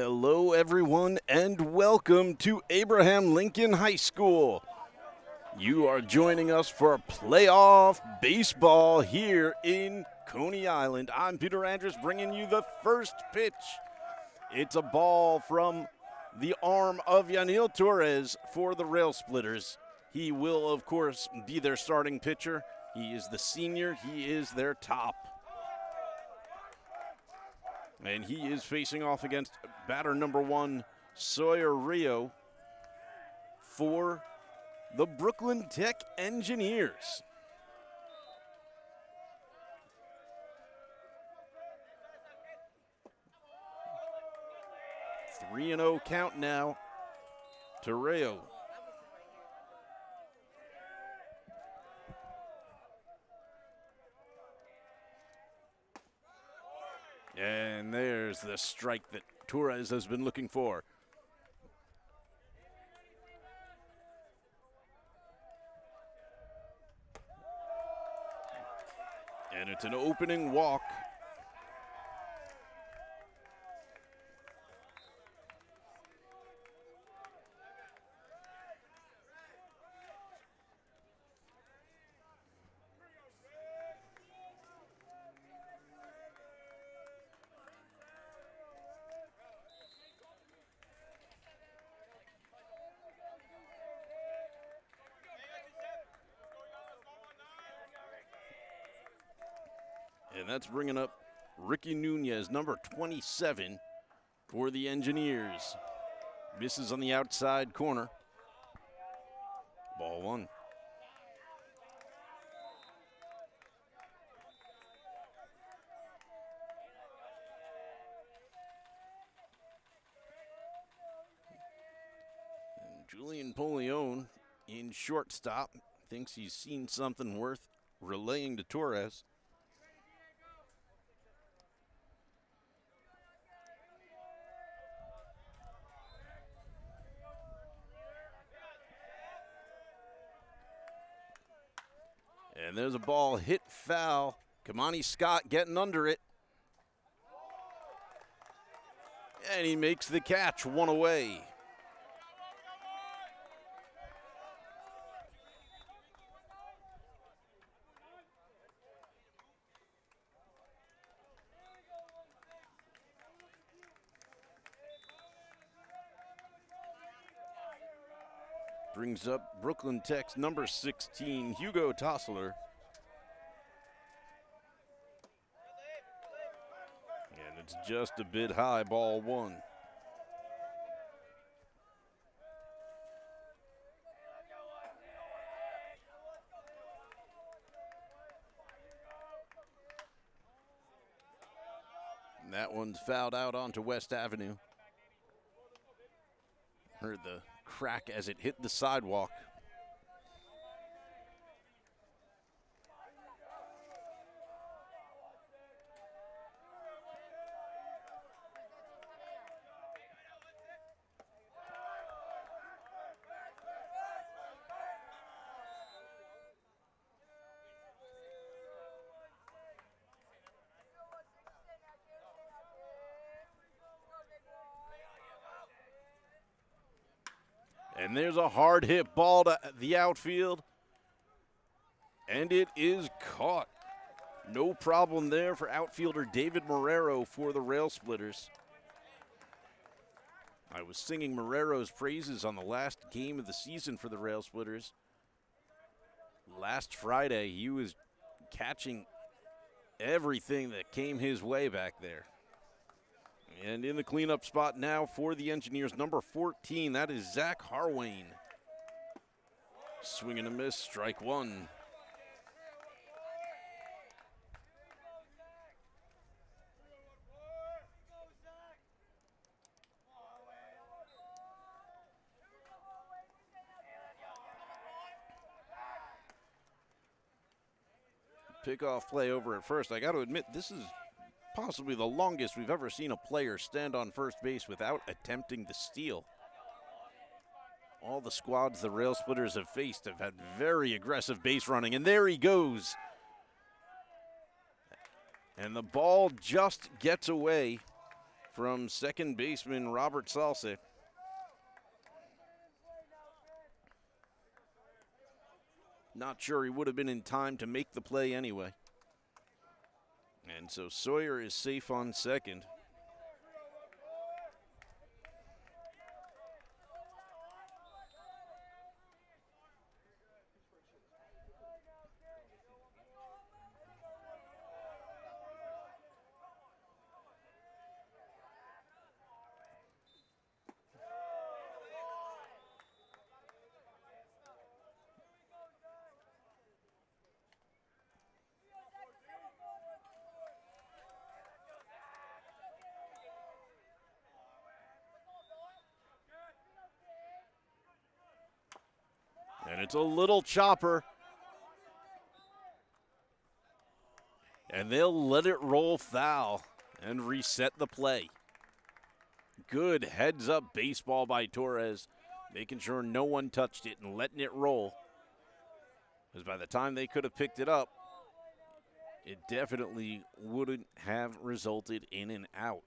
Hello, everyone, and welcome to Abraham Lincoln High School. You are joining us for playoff baseball here in Coney Island. I'm Peter Andrus bringing you the first pitch. It's a ball from the arm of Yanil Torres for the Railsplitters. He will, of course, be their starting pitcher. He is the senior. He is their top. And he is facing off against batter number one, Sawyer Rio, for the Brooklyn Tech Engineers. – 3-0 count now to Rio. And there's the strike that Torres has been looking for. And it's an opening walk. And that's bringing up Ricky Nunez, number 27 for the Engineers. Misses on the outside corner. Ball one. And Julian Polione in shortstop thinks he's seen something worth relaying to Torres. And there's a ball hit foul. Kamani Scott getting under it. And he makes the catch, one away. Brings up Brooklyn Tech's number 16, Hugo Tossler. And it's just a bit high, ball one. And that one's fouled out onto West Avenue. Heard the crack as it hit the sidewalk. And there's a hard hit ball to the outfield. And it is caught. No problem there for outfielder David Marrero for the Railsplitters. I was singing Marrero's praises on the last game of the season for the Railsplitters. Last Friday, he was catching everything that came his way back there. And in the cleanup spot now for the Engineers, number 14, that is Zach Harwain. Swing and a miss, strike one. Pickoff play over at first. I got to admit, this is possibly the longest we've ever seen a player stand on first base without attempting to steal. All the squads the Railsplitters have faced have had very aggressive base running, and there he goes. And the ball just gets away from second baseman Robert Salse. Not sure he would have been in time to make the play anyway. And so Sawyer is safe on second. And it's a little chopper. And they'll let it roll foul and reset the play. Good heads-up baseball by Torres, making sure no one touched it and letting it roll. Because by the time they could have picked it up, it definitely wouldn't have resulted in an out.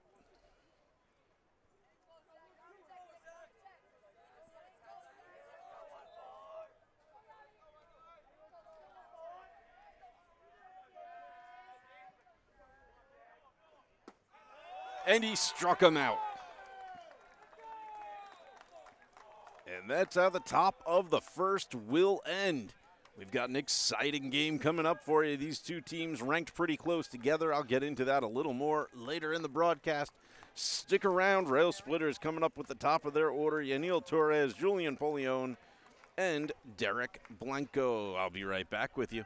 And he struck him out. And that's how the top of the first will end. We've got an exciting game coming up for you. These two teams ranked pretty close together. I'll get into that a little more later in the broadcast. Stick around. Railsplitters coming up with the top of their order. Yanil Torres, Julian Polion, and Derek Blanco. I'll be right back with you.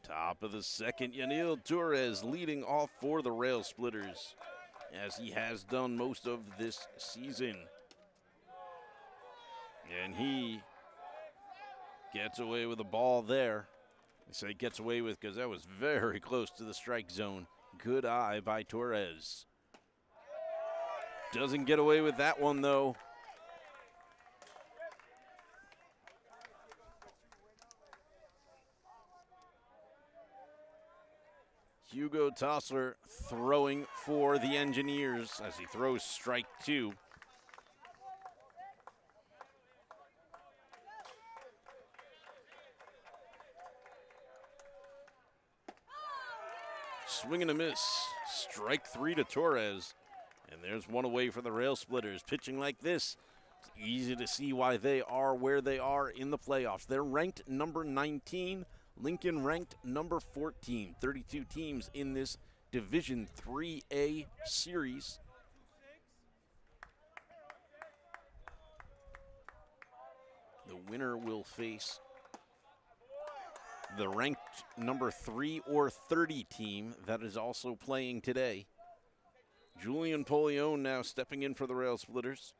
Top of the second, Yanil Torres leading off for the Railsplitters, as he has done most of this season. And he gets away with the ball there. I say gets away with because that was very close to the strike zone. Good eye by Torres. Doesn't get away with that one, though. Hugo Tossler throwing for the Engineers as he throws strike two. Swing and a miss. Strike three to Torres. And there's one away for the Railsplitters. Pitching like this, it's easy to see why they are where they are in the playoffs. They're ranked number 19. Lincoln ranked number 14. 32 teams in this Division 3A series. The winner will face the ranked number 3 or 30 team that is also playing today. Julian Polion now stepping in for the Railsplitters.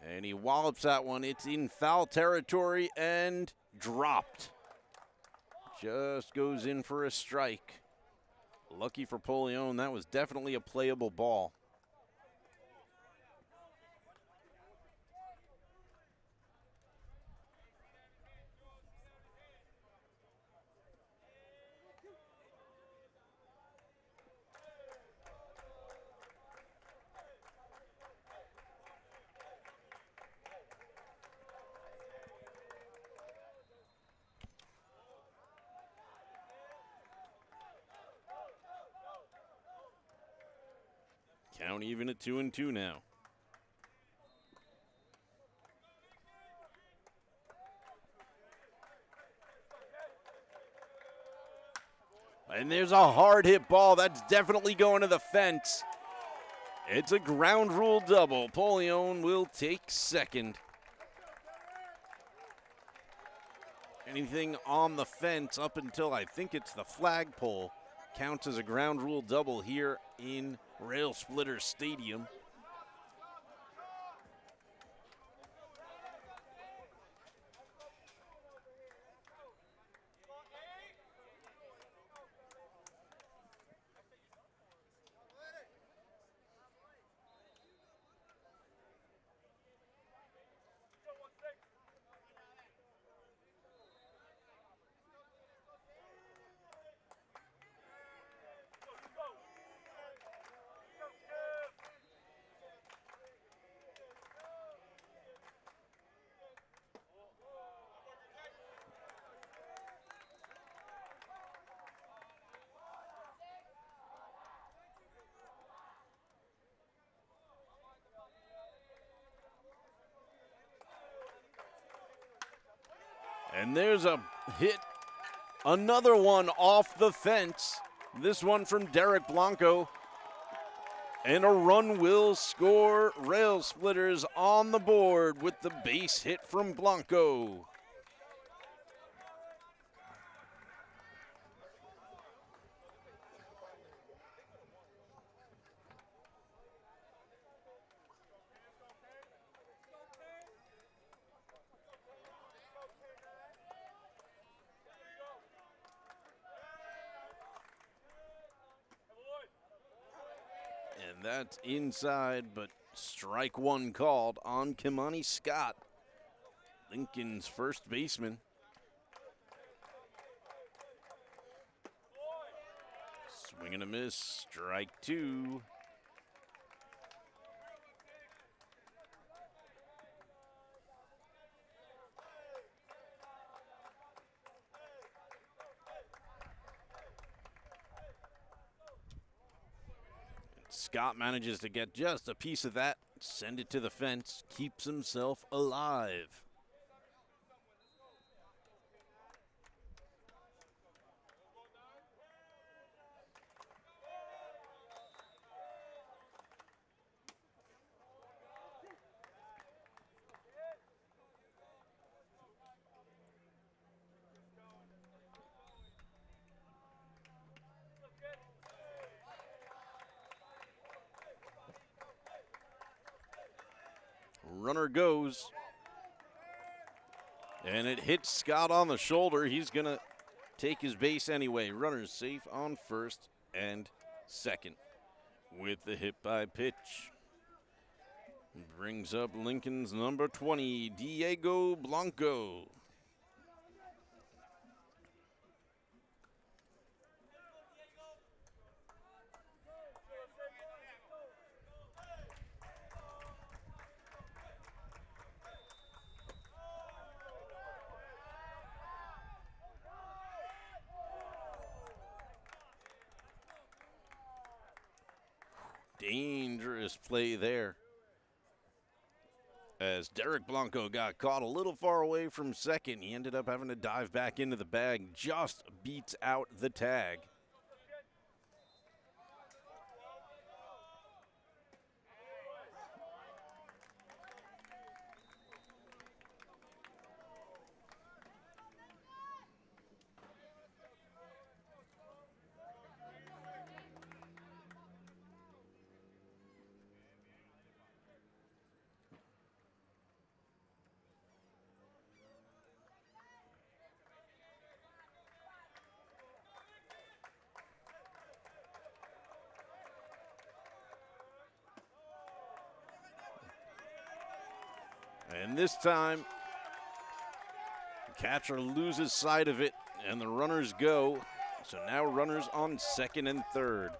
And he wallops that one. It's in foul territory and dropped. Just goes in for a strike. Lucky for Polion, that was definitely a playable ball. Count even at 2-2 now. And there's a hard hit ball. That's definitely going to the fence. It's a ground rule double. Polion will take second. Anything on the fence up until I think it's the flagpole counts as a ground rule double here in Railsplitters Stadium. And there's a hit, another one off the fence. This one from Derek Blanco. And a run will score. Railsplitters on the board with the base hit from Blanco. And that's inside, but strike one called on Kimani Scott, Lincoln's first baseman. Swing and a miss, strike two. Scott manages to get just a piece of that, send it to the fence, keeps himself alive. Runner goes. And it hits Scott on the shoulder. He's going to take his base anyway. Runner's safe on first and second with the hit by pitch. Brings up Lincoln's number 20, Diego Blanco. Dangerous play there. as Derek Blanco got caught a little far away from second. He ended up having to dive back into the bag, just beats out the tag. And this time, the catcher loses sight of it, and the runners go. So now runners on second and third.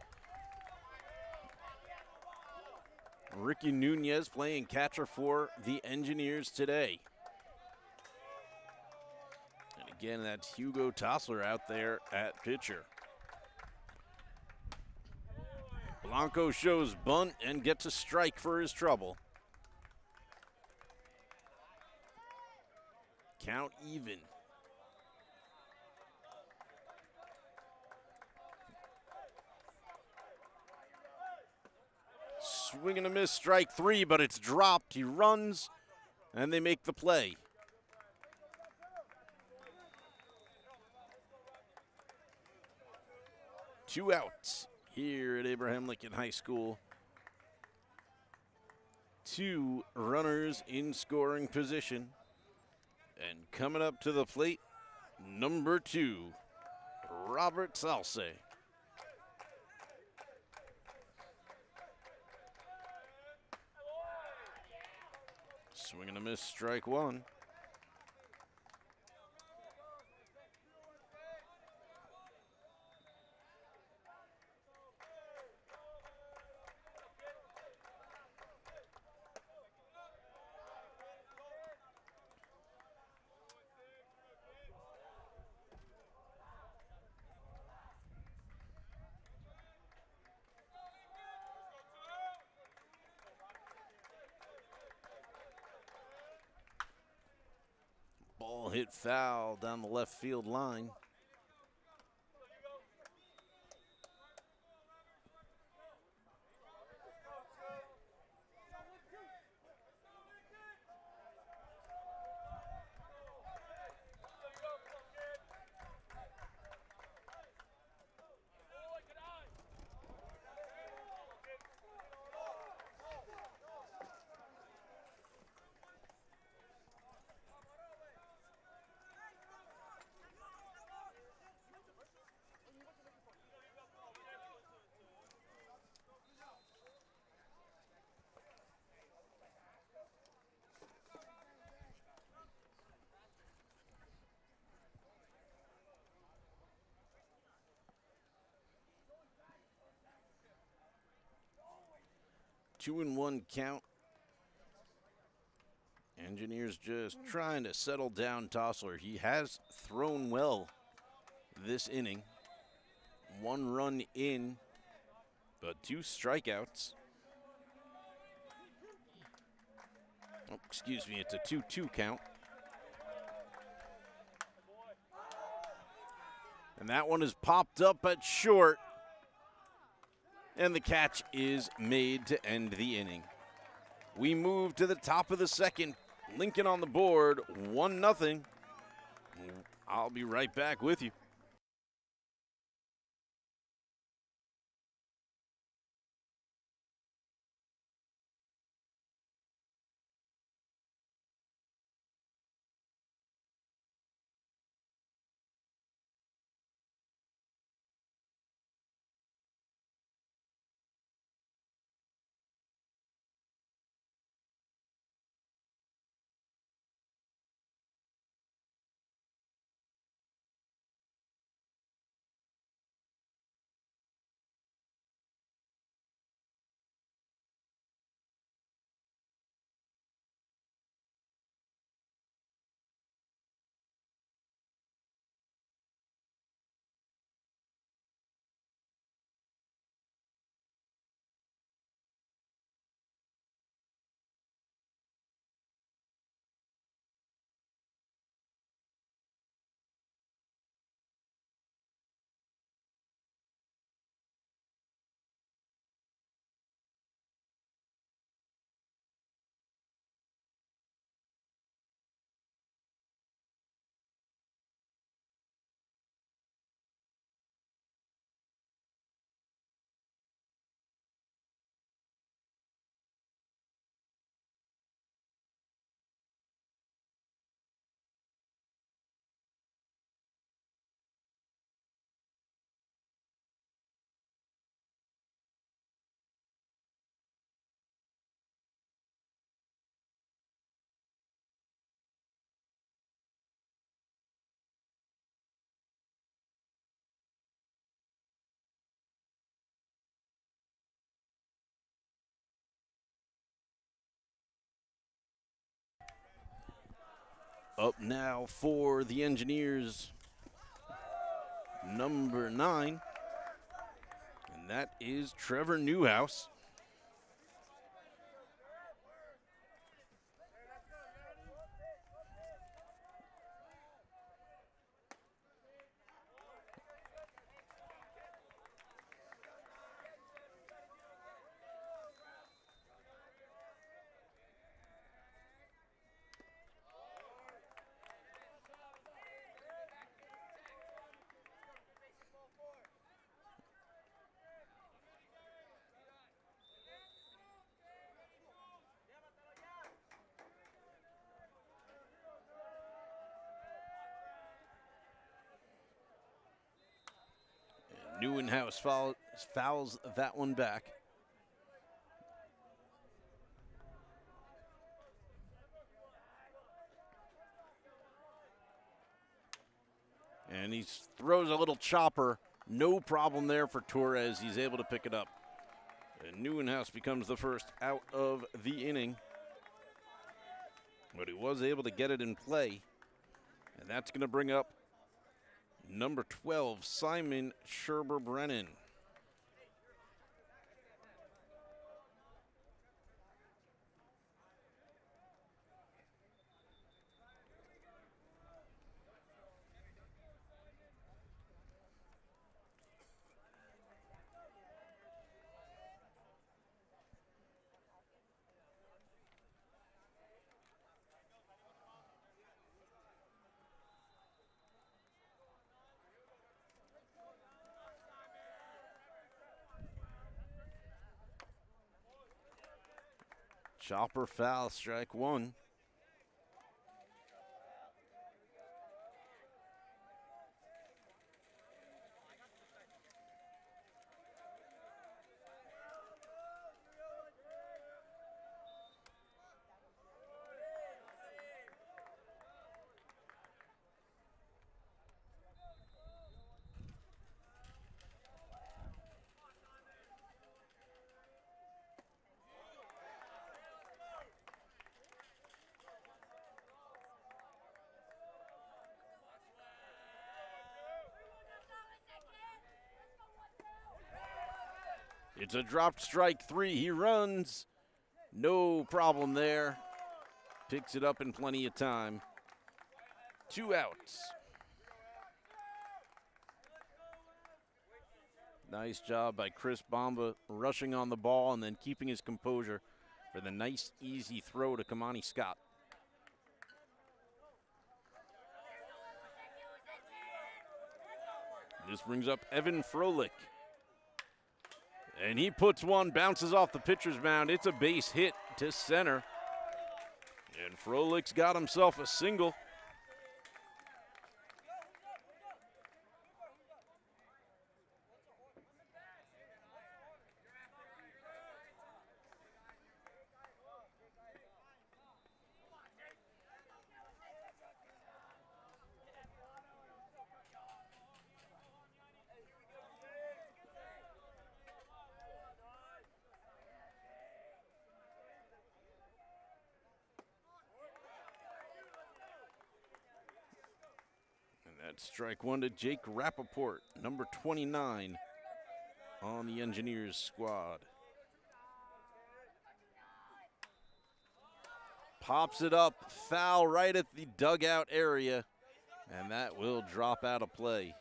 Ricky Nunez playing catcher for the Engineers today. And again, that's Hugo Tossler out there at pitcher. Blanco shows bunt and gets a strike for his trouble. Count even. Swing and a miss, strike three, but it's dropped. He runs, and they make the play. Two outs here at Abraham Lincoln High School. Two runners in scoring position. And coming up to the plate, number 2, Robert Salce. Swing and a miss, strike one. Ball hit foul down the left field line. Two and one count. Engineers just trying to settle down Tossler. He has thrown well this inning. 1 run in, but 2 strikeouts. Oh, excuse me, it's a 2-2 count. And that one is popped up at short. And the catch is made to end the inning. We move to the top of the second. Lincoln on the board, 1-0. I'll be right back with you. Up now for the Engineers, number 9, and that is Trevor Newhouse. Newhouse fouls that one back. And he throws a little chopper. No problem there for Torres. He's able to pick it up. And Newhouse becomes the first out of the inning. But he was able to get it in play. And that's going to bring up number 12, Simon Scherber-Brennan. Chopper foul, strike one. It's a dropped strike three. He runs. No problem there. Picks it up in plenty of time. 2 outs. Nice job by Chris Bomba rushing on the ball and then keeping his composure for the nice, easy throw to Kamani Scott. This brings up Evan Froelich. And he puts one, bounces off the pitcher's mound. It's a base hit to center. And Froelich's got himself a single. That's strike one to Jake Rappaport, number 29 on the Engineers squad. Pops it up, foul right at the dugout area, and that will drop out of play.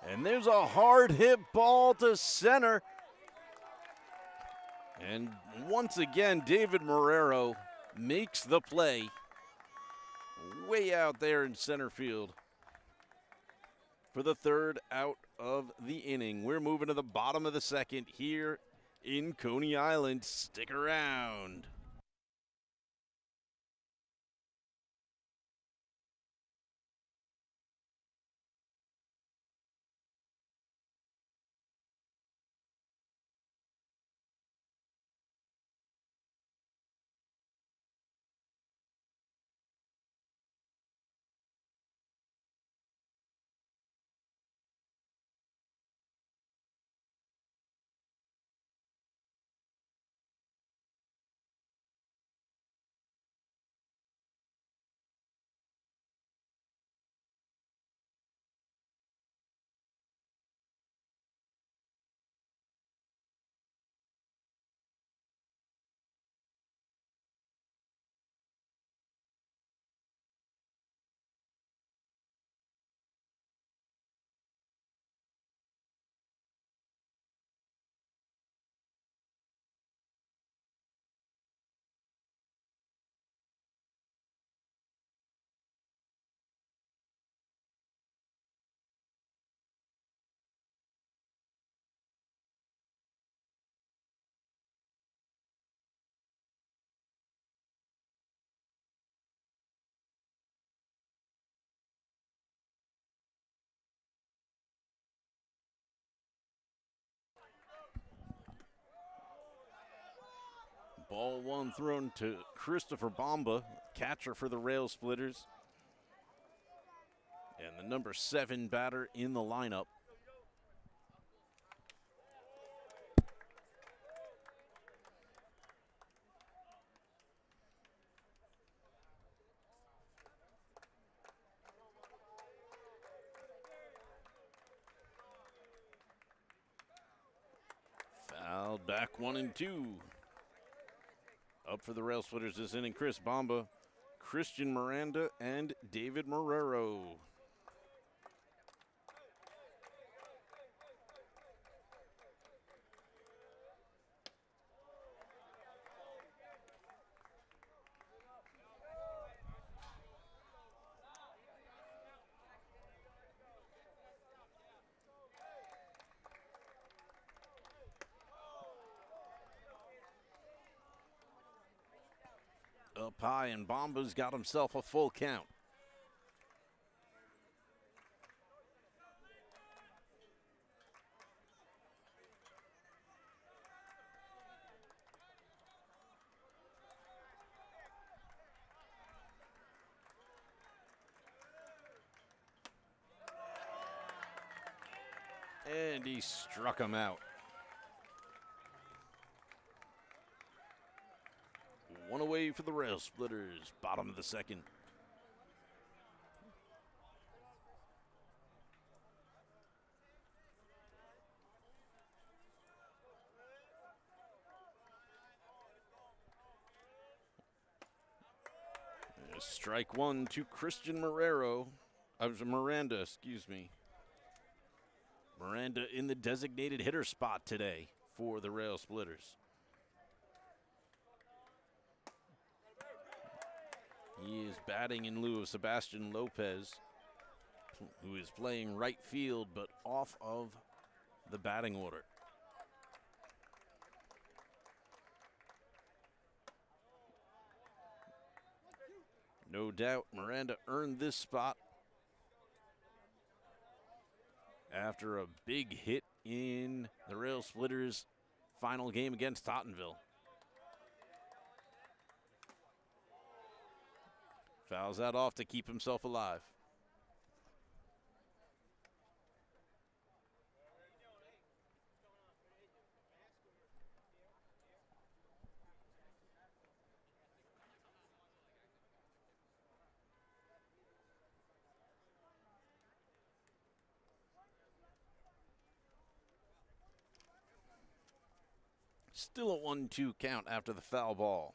And there's a hard hit ball to center. And once again, David Marrero makes the play way out there in center field for the third out of the inning. We're moving to the bottom of the second here in Coney Island. Stick around. Ball one thrown to Christopher Bomba, catcher for the Railsplitters, and the number 7 batter in the lineup. Fouled back 1-2. Up for the Railsplitters this inning, Chris Bomba, Christian Miranda, and David Marrero. Up high, and Bomba's got himself a full count. And he struck him out. One away for the Railsplitters, bottom of the second. Strike one to Christian Miranda, excuse me. Miranda in the designated hitter spot today for the Railsplitters. He is batting in lieu of Sebastian Lopez, who is playing right field but off of the batting order. No doubt Miranda earned this spot after a big hit in the Railsplitters' final game against Tottenville. Fouls that off to keep himself alive. Still a 1-2 count after the foul ball.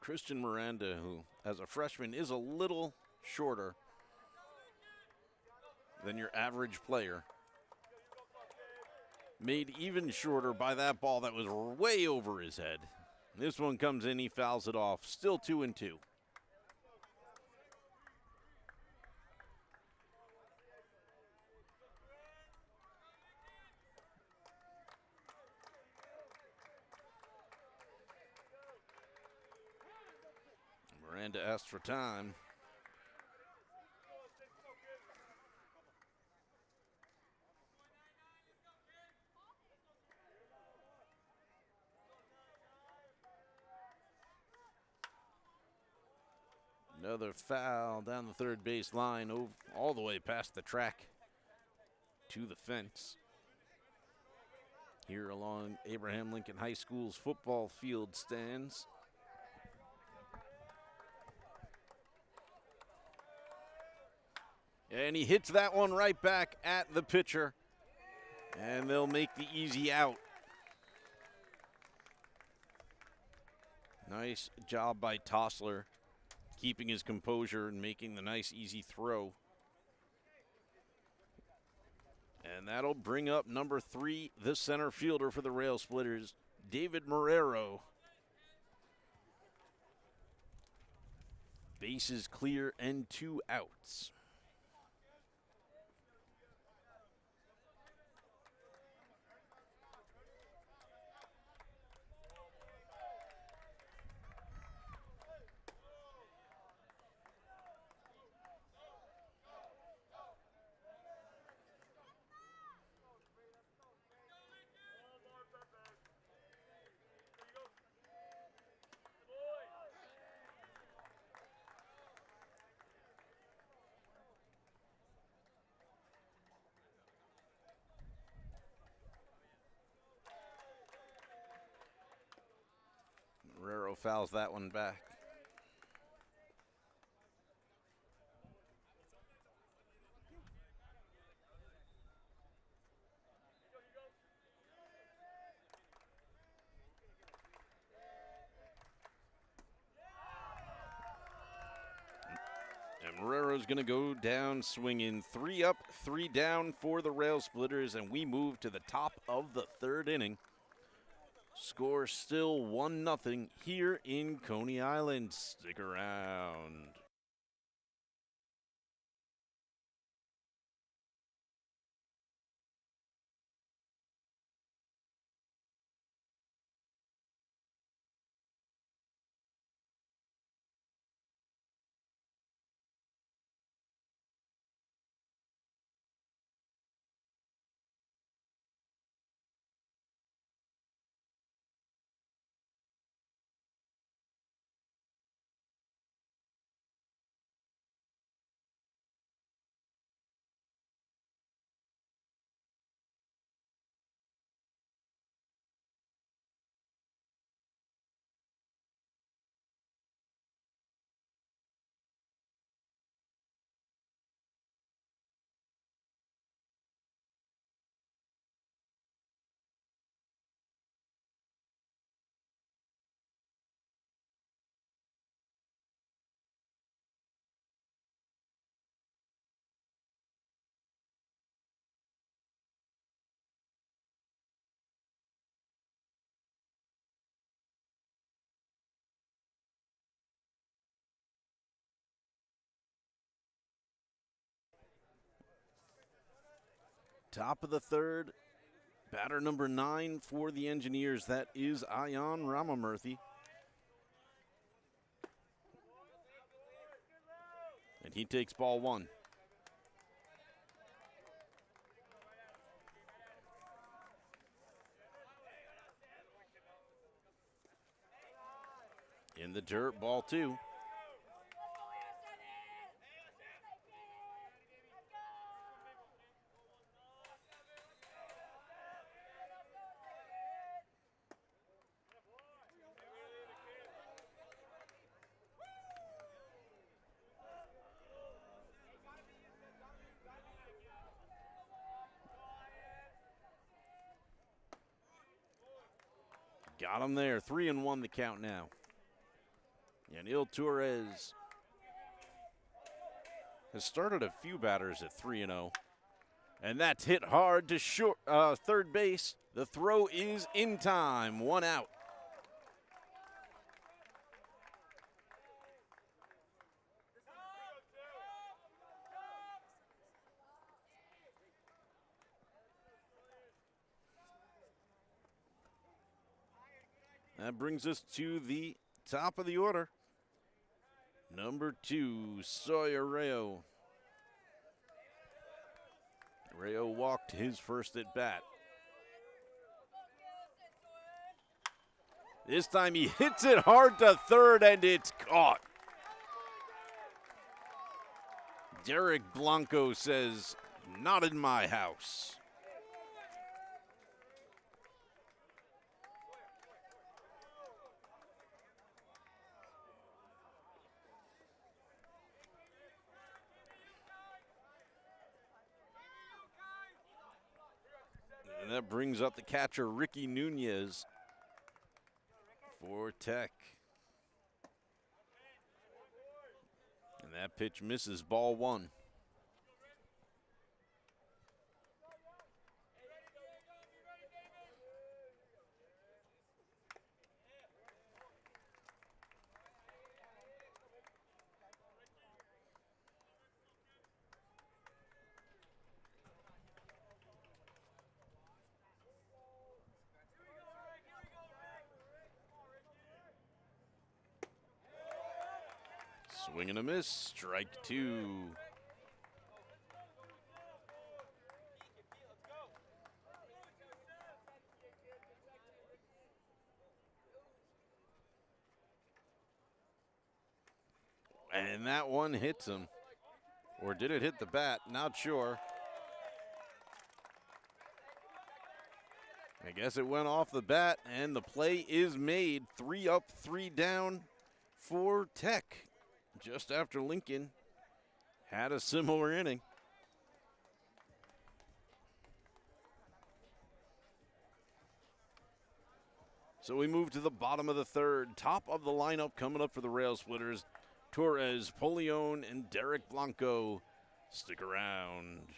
Christian Miranda, who as a freshman is a little shorter than your average player, made even shorter by that ball that was way over his head. This one comes in, he fouls it off. Still 2-2. Miranda asked for time. Another foul down the third base line, all the way past the track to the fence. Here along Abraham Lincoln High School's football field stands. And he hits that one right back at the pitcher. And they'll make the easy out. Nice job by Tossler, keeping his composure and making the nice easy throw. And that'll bring up number 3, the center fielder for the Railsplitters, David Marrero. Bases clear and 2 outs. Marrero fouls that one back. And Marrero's going to go down swinging. 3 up, 3 down for the Railsplitters, and we move to the top of the 3rd inning. Score still 1-0 here in Coney Island. Stick around. Top of the 3rd, batter number 9 for the Engineers. That is Ayan Ramamurthy. And he takes ball 1. In the dirt, ball 2. Got him there. 3-1 the count now. Yanil Torres has started a few batters at 3-0. And that's hit hard to third base. The throw is in time, 1 out. That brings us to the top of the order. Number 2, Sawyer Rayo. Rayo walked his first at bat. This time he hits it hard to third and it's caught. Derek Blanco says, "Not in my house." And that brings up the catcher, Ricky Nunez, for Tech. And that pitch misses, ball 1. Swing and a miss, strike 2. And that one hits him. Or did it hit the bat? Not sure. I guess it went off the bat, and the play is made. 3 up, 3 down for Tech. Just after Lincoln had a similar inning. So we move to the bottom of the third. Top of the lineup coming up for the Railsplitters. Torres, Polion, and Derek Blanco. Stick around.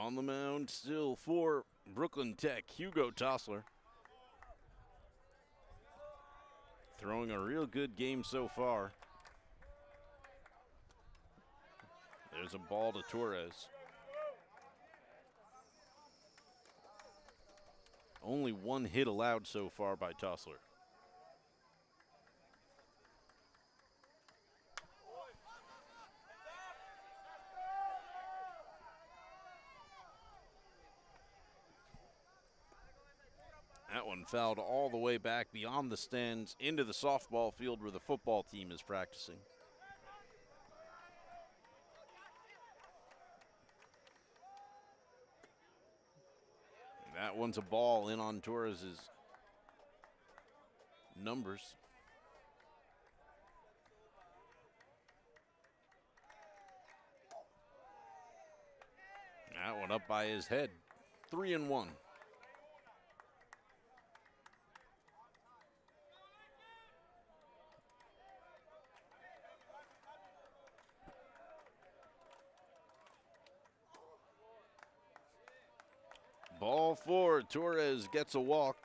On the mound still for Brooklyn Tech, Hugo Tossler. Throwing a real good game so far. There's a ball to Torres. Only one hit allowed so far by Tossler. That one fouled all the way back beyond the stands into the softball field where the football team is practicing. That one's a ball in on Torres's numbers. That one up by his head. 3-1. Ball four. Torres gets a walk.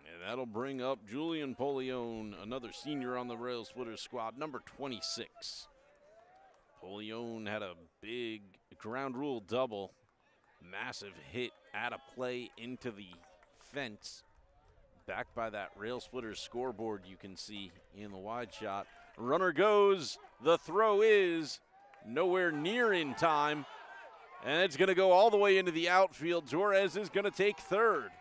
And that'll bring up Julian Polione, another senior on the Railsplitters squad, number 26. Polione had a big ground rule double. Massive hit at a play into the fence. Back by that Railsplitters scoreboard you can see in the wide shot. Runner goes. The throw is nowhere near in time. And it's going to go all the way into the outfield. Torres is going to take third.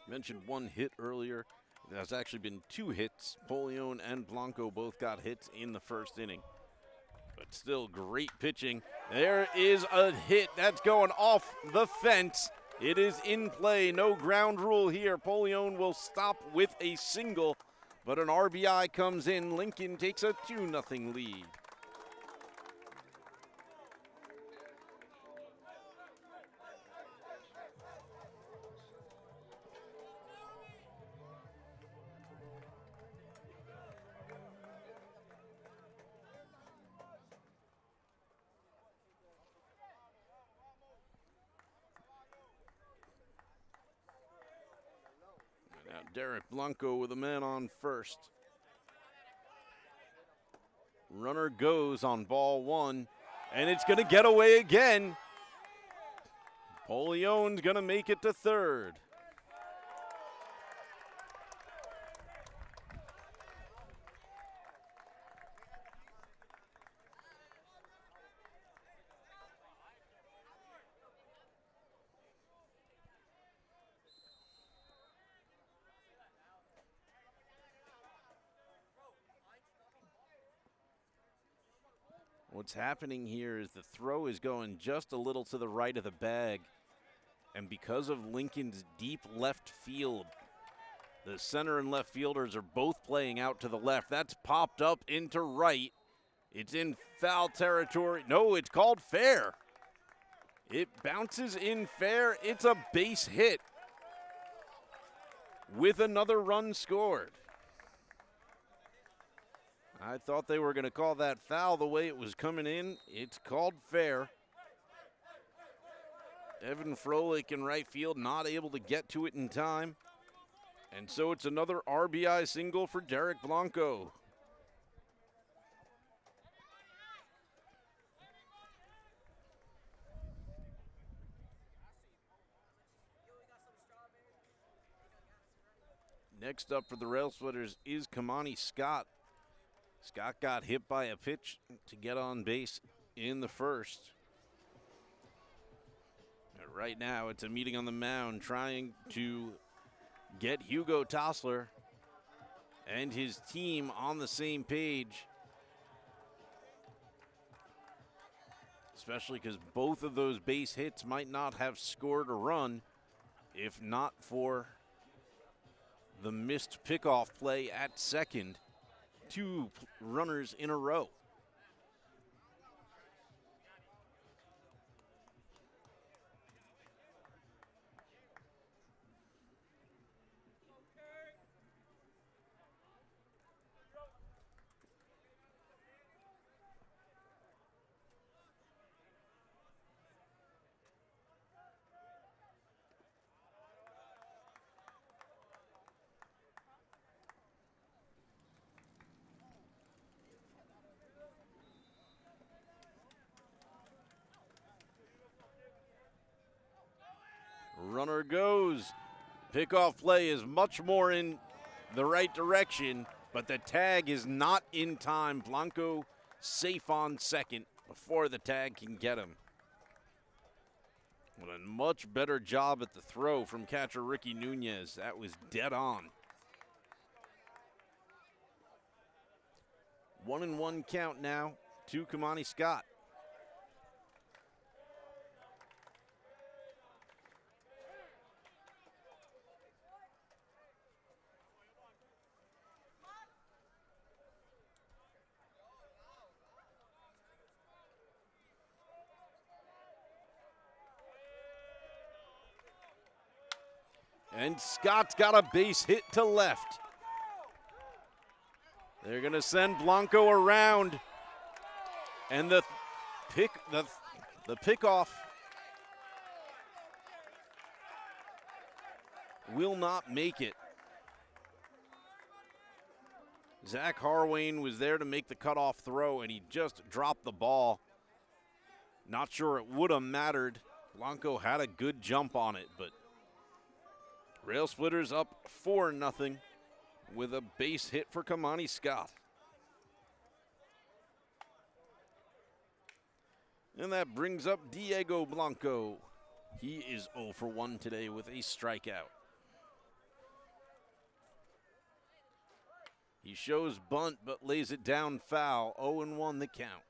Mentioned one hit earlier. There's actually been two hits. Polione and Blanco both got hits in the first inning. But still great pitching. There is a hit. That's going off the fence. It is in play. No ground rule here. Polione will stop with a single. But an RBI comes in. Lincoln takes a 2-0 lead. Now Derek Blanco with a man on first. Runner goes on ball one, and it's going to get away again. Polione's going to make it to third. What's happening here is the throw is going just a little to the right of the bag. And because of Lincoln's deep left field, the center and left fielders are both playing out to the left. That's popped up into right. It's in foul territory. No, it's called fair. It bounces in fair. It's a base hit. with another run scored. I thought they were going to call that foul the way it was coming in. It's called fair. Evan Froelich in right field, not able to get to it in time. And so it's another RBI single for Derek Blanco. Next up for the Railsplitters is Kamani Scott. Scott got hit by a pitch to get on base in the first. But right now, it's a meeting on the mound trying to get Hugo Tossler and his team on the same page. Especially because both of those base hits might not have scored a run if not for the missed pickoff play at second. 2 runners in a row. Runner goes. Pickoff play is much more in the right direction, but the tag is not in time. Blanco safe on second before the tag can get him. What a much better job at the throw from catcher Ricky Nunez. That was dead on. 1-1 count now to Kamani Scott. And Scott's got a base hit to left. They're going to send Blanco around. And the pickoff will not make it. Zach Harwain was there to make the cutoff throw, and he just dropped the ball. Not sure it would have mattered. Blanco had a good jump on it, but Railsplitters up 4-0 with a base hit for Kamani Scott. And that brings up Diego Blanco. He is 0 for 1 today with a strikeout. He shows bunt but lays it down foul. 0-1 the count.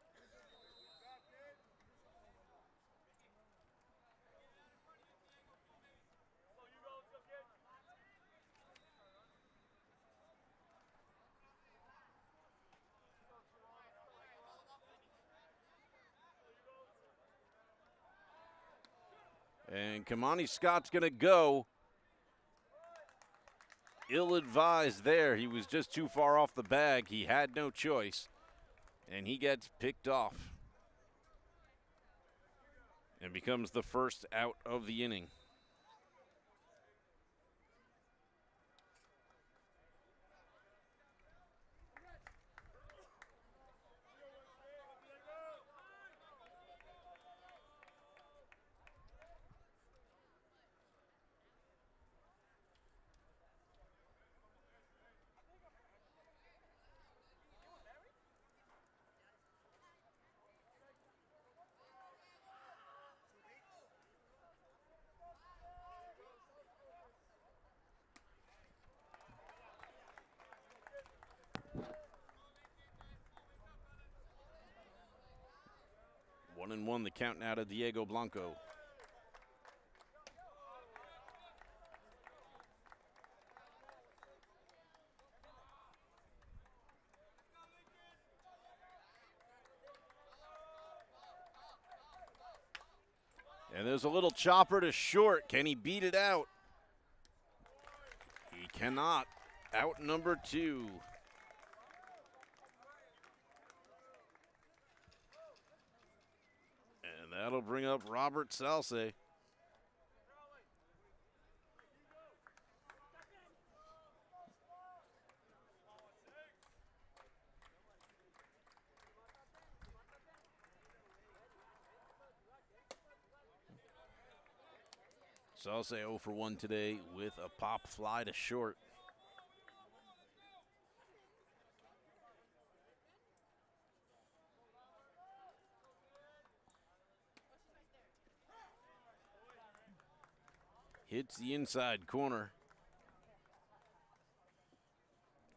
And Kamani Scott's going to go. Ill-advised there. He was just too far off the bag. He had no choice. And he gets picked off. And becomes the first out of the inning. One and one, the count now to Diego Blanco. And there's a little chopper to short. Can he beat it out? He cannot. Out number 2. And that'll bring up Robert Salce. Salce 0 for 1 today with a pop fly to short. Hits the inside corner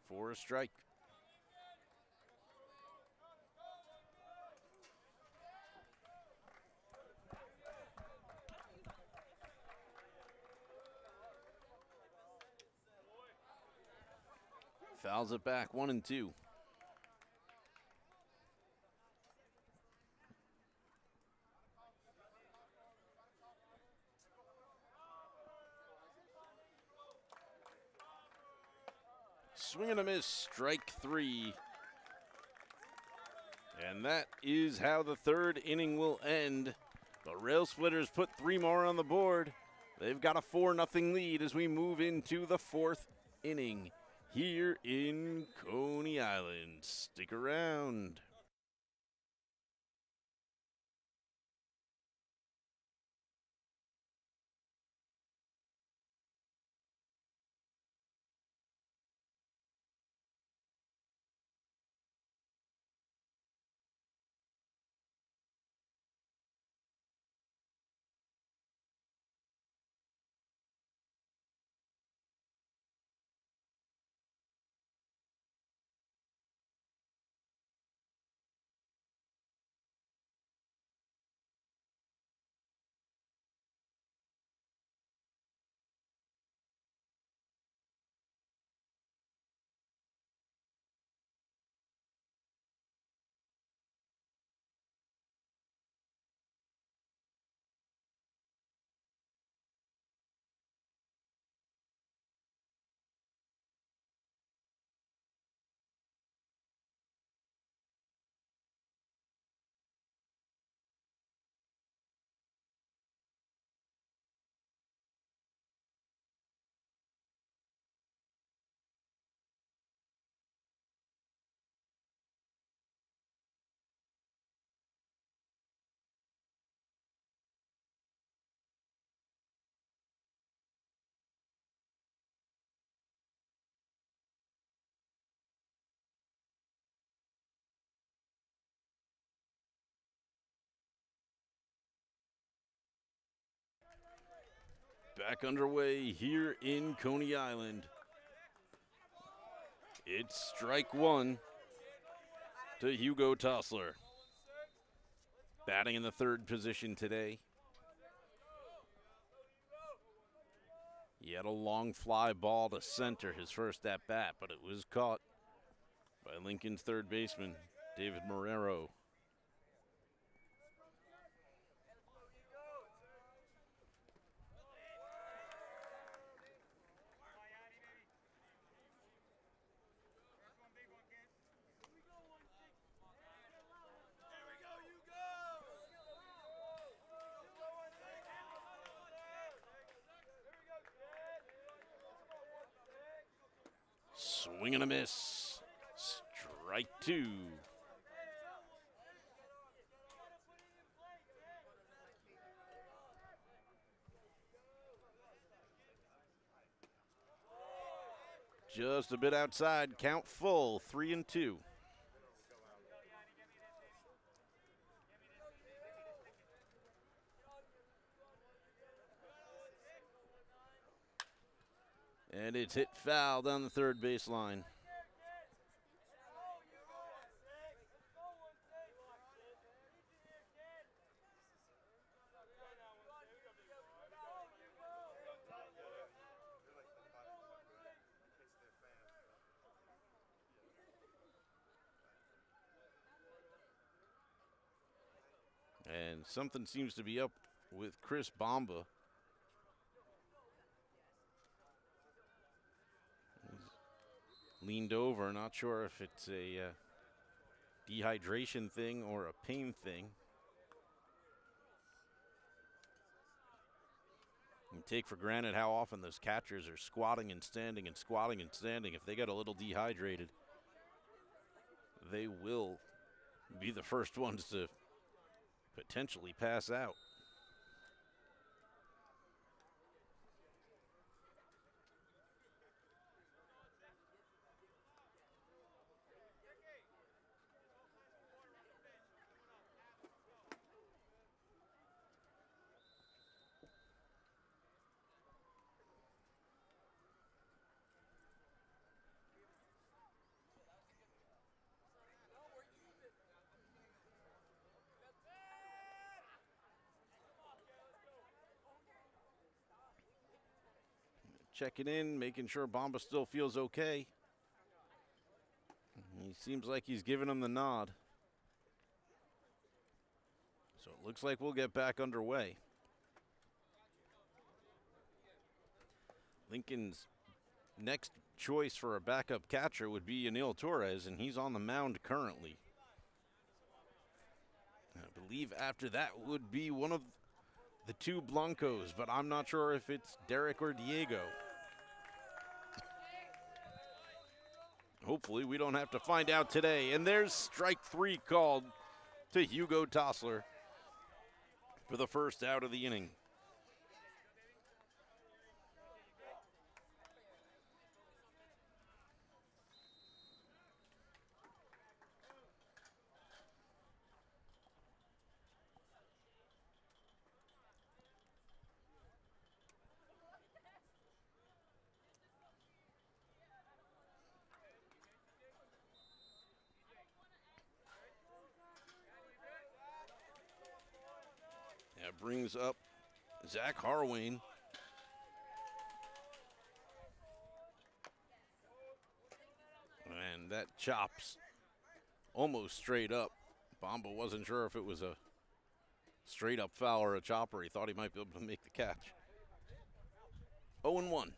for a strike. Fouls it back, 1-2. Swing and a miss, strike 3. And that is how the third inning will end. The Railsplitters put 3 more on the board. They've got a 4-0 lead as we move into the 4th inning here in Coney Island. Stick around. Back underway here in Coney Island. It's strike 1 to Hugo Tossler. Batting in the 3rd position today. He had a long fly ball to center his first at bat, but it was caught by Lincoln's 3rd baseman, David Marrero. Swing and a miss. Strike 2. Just a bit outside, count full, 3-2. And it's hit foul down the 3rd baseline. And something seems to be up with Chris Bomba. leaned over. Not sure if it's a dehydration thing or a pain thing. You take for granted how often those catchers are squatting and standing and squatting and standing. If they get a little dehydrated, they will be the first ones to potentially pass out. Checking in, making sure Bamba still feels okay. He seems like he's giving him the nod. So it looks like we'll get back underway. Lincoln's next choice for a backup catcher would be Anil Torres, and he's on the mound currently. I believe after that would be one of the two Blancos, but I'm not sure if it's Derek or Diego. Hopefully we don't have to find out today. And there's strike 3 called to Hugo Tossler for the first out of the inning. That brings up Zach Harwain. And that chops almost straight up. Bamba wasn't sure if it was a straight up foul or a chopper. He thought he might be able to make the catch. 0-1.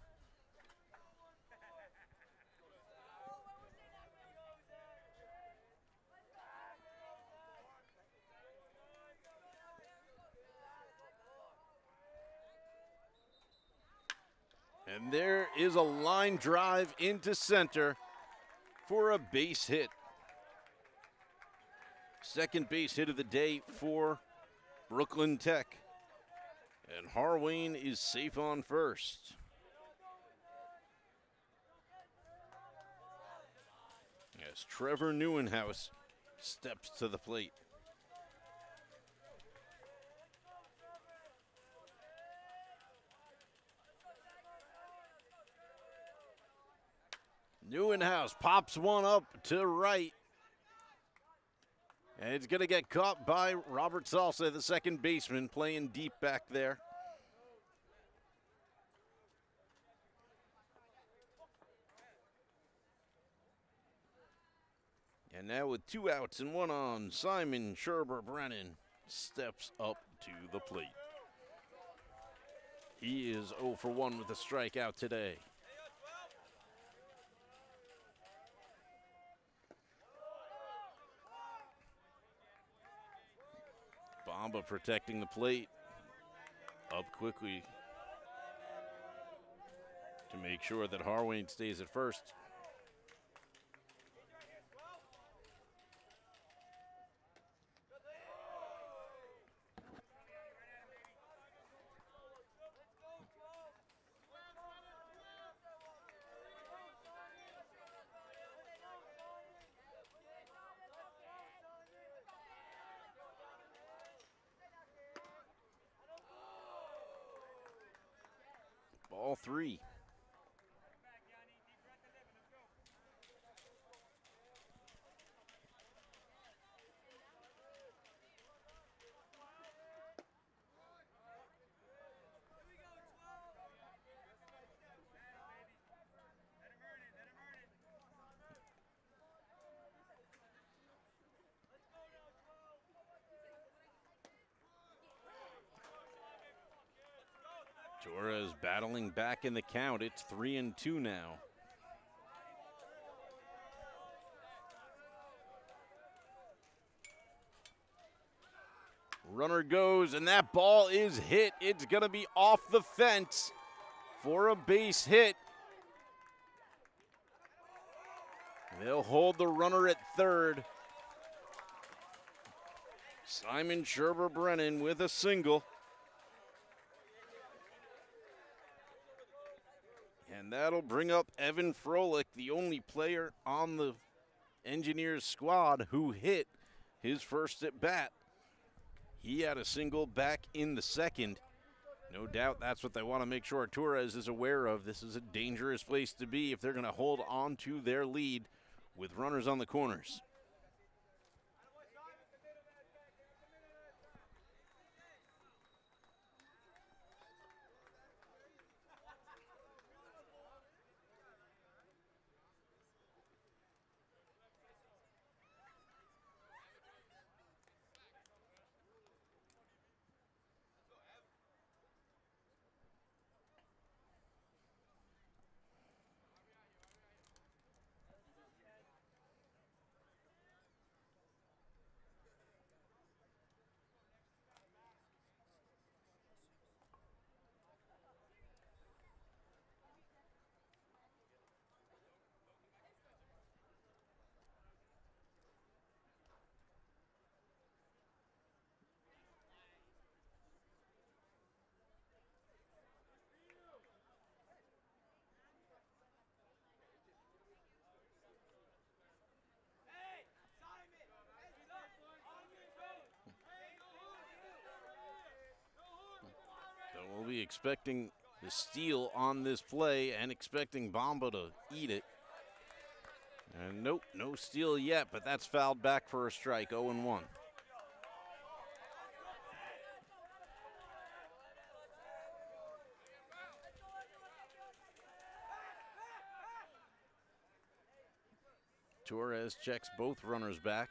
And there is a line drive into center for a base hit. Second base hit of the day for Brooklyn Tech. And Harwain is safe on first. As Trevor Neuenhuis steps to the plate. Neuenhuis pops one up to right. And it's going to get caught by Robert Salsa, the second baseman, playing deep back there. And now with 2 outs and 1 on, Simon Scherber-Brennan steps up to the plate. He is 0 for 1 with a strikeout today. Bamba protecting the plate. Up quickly to make sure that Harwain stays at first. Ball 3. Torres battling back in the count. It's 3-2 now. Runner goes, and that ball is hit. It's going to be off the fence for a base hit. They'll hold the runner at third. Simon Scherber-Brennan with a single. And that'll bring up Evan Froelich, the only player on the Engineers squad who hit his first at bat. He had a single back in the second. No doubt that's what they want to make sure Torres is aware of. This is a dangerous place to be if they're going to hold on to their lead with runners on the corners. So we'll be expecting the steal on this play and expecting Bomba to eat it. And nope, no steal yet, but that's fouled back for a strike, 0-1. Torres checks both runners back.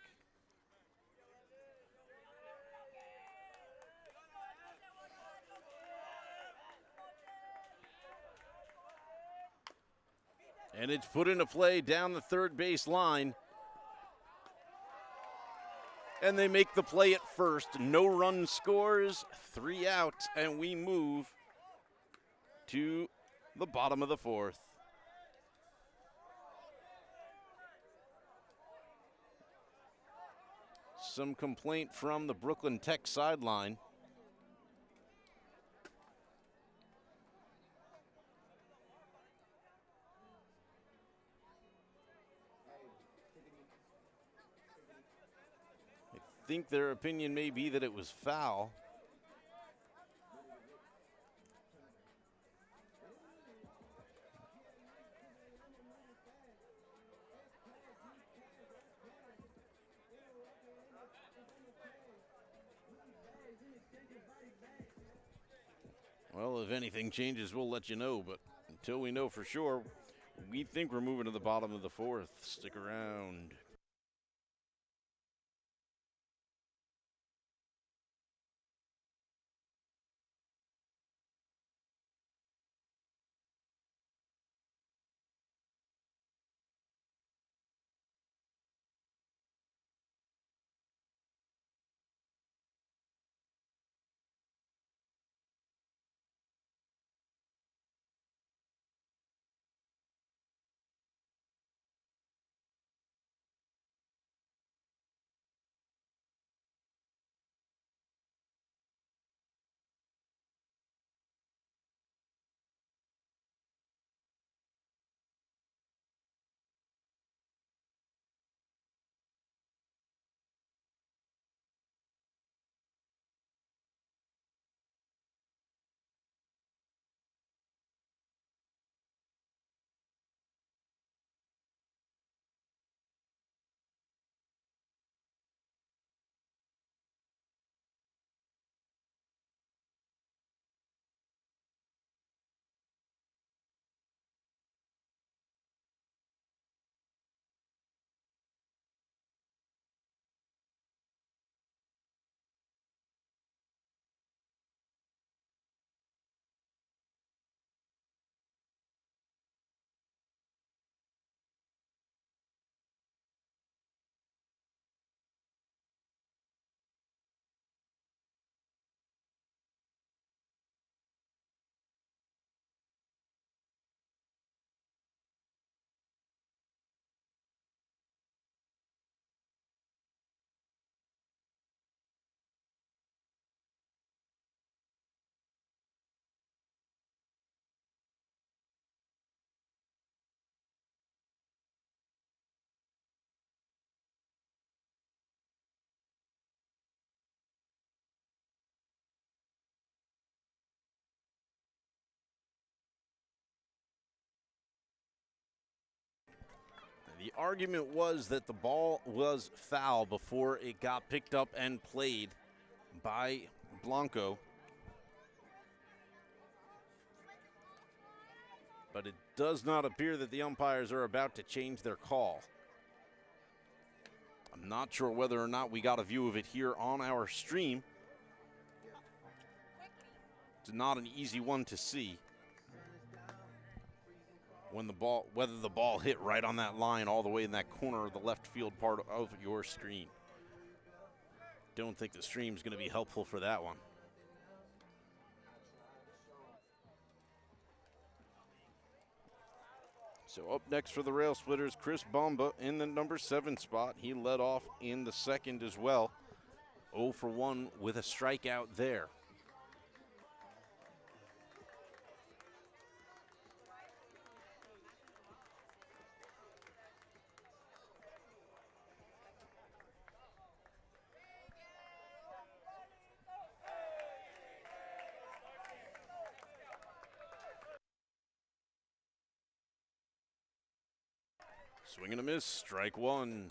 And it's put into play down the third base line. And they make the play at first. No run scores, 3 outs, and we move to the bottom of the fourth. Some complaint from the Brooklyn Tech sideline. I think their opinion may be that it was foul. Well, if anything changes, we'll let you know, but until we know for sure, we think we're moving to the bottom of the fourth. Stick around. The argument was that the ball was foul before it got picked up and played by Blanco. But it does not appear that the umpires are about to change their call. I'm not sure whether or not we got a view of it here on our stream. It's not an easy one to see whether the ball hit right on that line all the way in that corner of the left field part of your screen. Don't think the stream's going to be helpful for that one. So up next for the Railsplitters, Chris Bomba in the number 7 spot. He led off in the second as well. 0 for 1 with a strikeout there. Swing and a miss, strike one.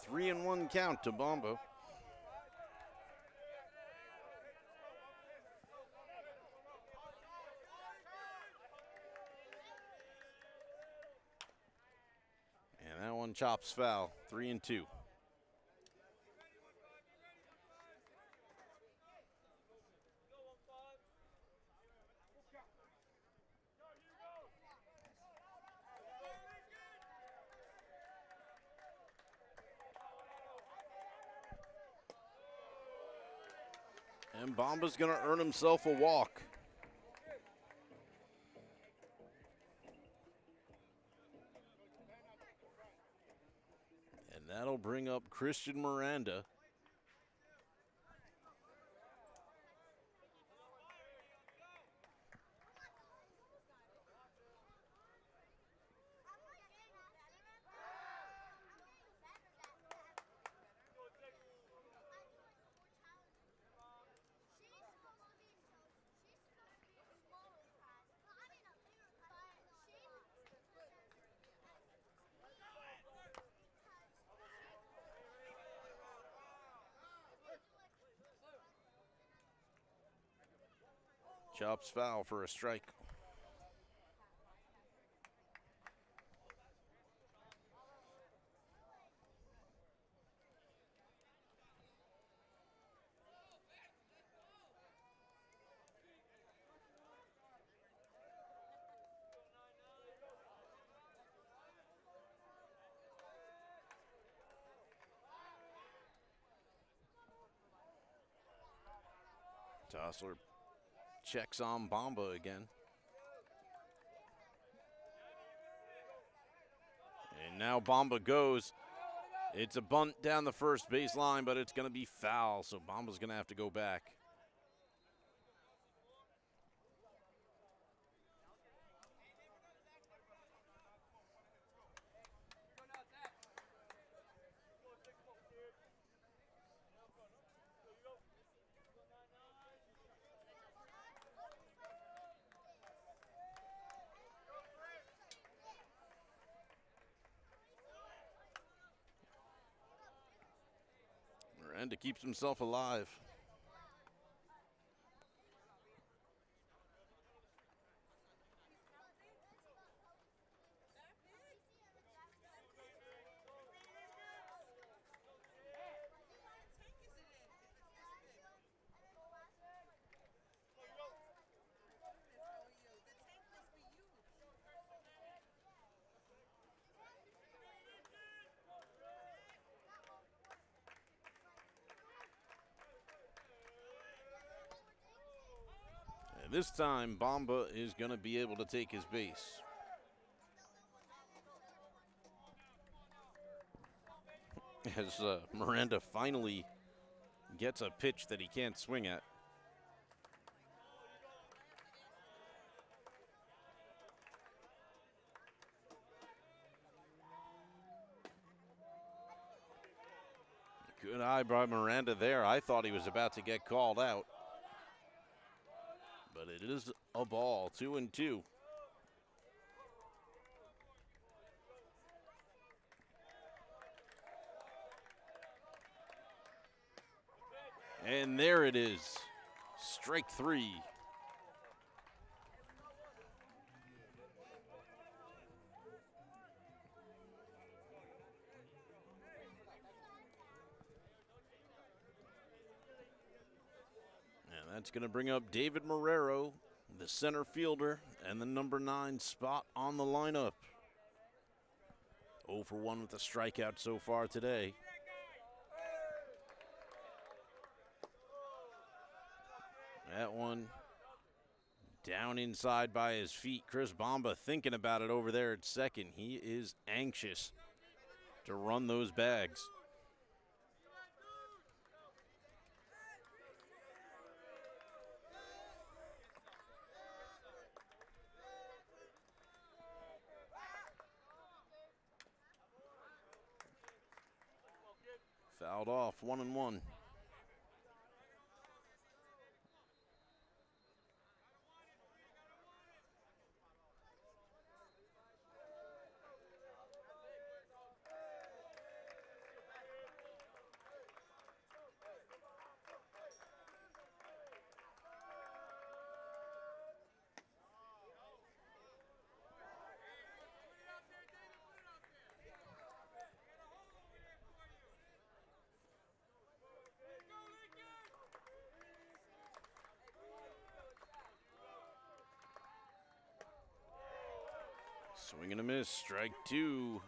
Three and one count to Bombo. And that one chops foul, 3-2. And Bomba's going to earn himself a walk. And that'll bring up Christian Miranda. Chops foul for a strike. Tossler checks on Bomba again. And now Bomba goes. It's a bunt down the first base line, but it's going to be foul, so Bomba's going to have to go back. Miranda keeps himself alive. And this time, Bamba is going to be able to take his base. As Miranda finally gets a pitch that he can't swing at. Good eye by Miranda there. I thought he was about to get called out. But it is a ball, 2-2. And there it is, strike 3. And that's going to bring up David Marrero, the center fielder, and the number 9 spot on the lineup. 0 for 1 with a strikeout so far today. That one down inside by his feet. Chris Bamba thinking about it over there at second. He is anxious to run those bags. Fouled off, 1-1. Swing and a miss, strike 2.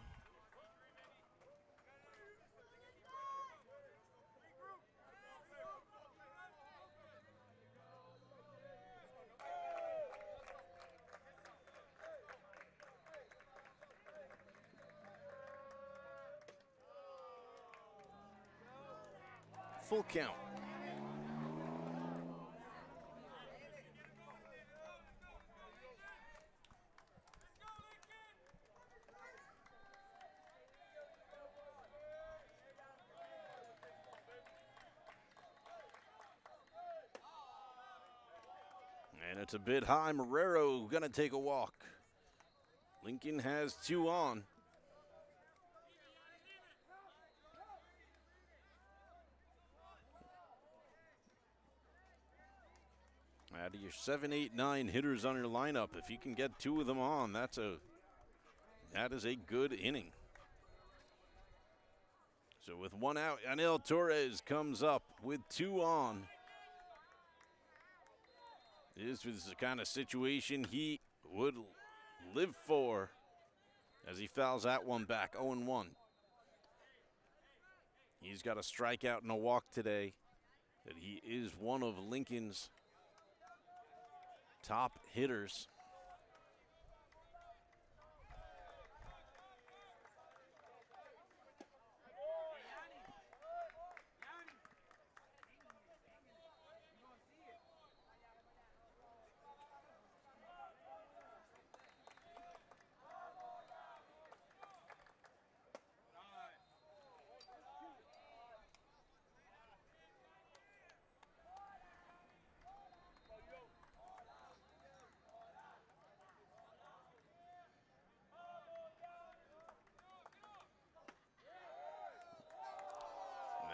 Full count. And it's a bit high. Marrero gonna take a walk. Lincoln has 2 on. Out of your 7, 8, 9 hitters on your lineup, if you can get 2 of them on, that is a good inning. So with 1 out, Anel Torres comes up with 2 on. This is the kind of situation he would live for as he fouls that one back, 0-1. He's got a strikeout and a walk today. That he is one of Lincoln's top hitters.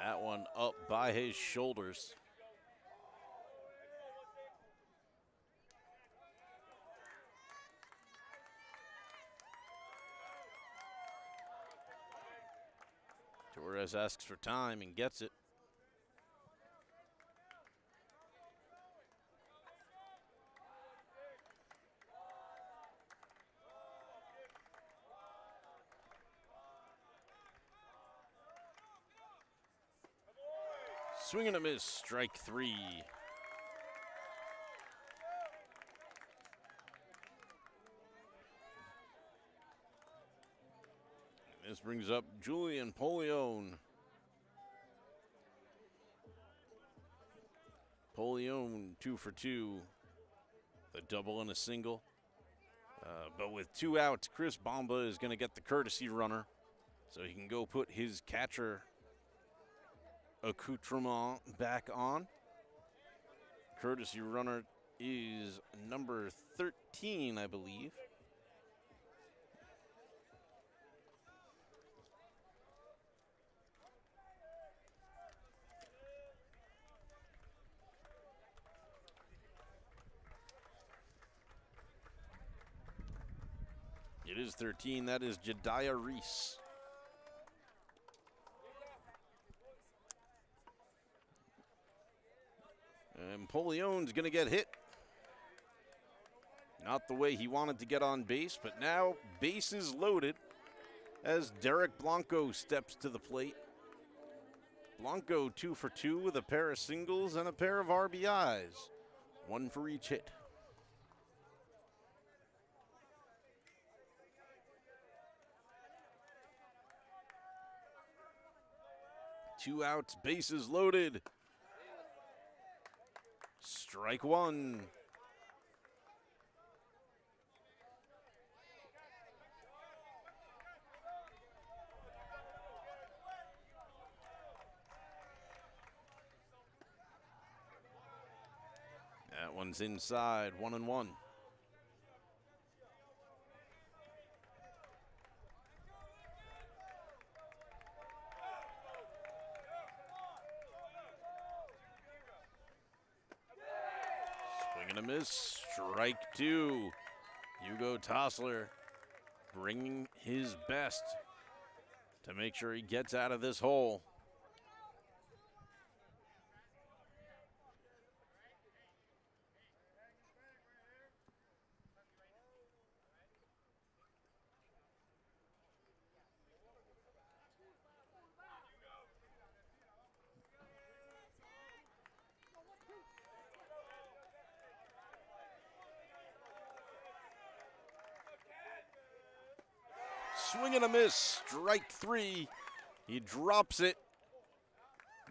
That one up by his shoulders. Torres asks for time and gets it. Swing and a miss, strike 3. This brings up Julian Polione. Polione 2 for 2. A double and a single. But with 2 outs, Chris Bomba is going to get the courtesy runner. So he can go put his catcher accoutrement back on. Courtesy runner is number 13, I believe. It is 13. That is Jediah Reese. And Polione's going to get hit. Not the way he wanted to get on base, but now bases loaded as Derek Blanco steps to the plate. Blanco 2 for 2 with a pair of singles and a pair of RBIs. 1 for each hit. Two outs, bases loaded. Strike one. That one's inside, 1-1. Swing and a miss, strike two. Hugo Tossler bringing his best to make sure he gets out of this hole. Swing and a miss, strike three. He drops it,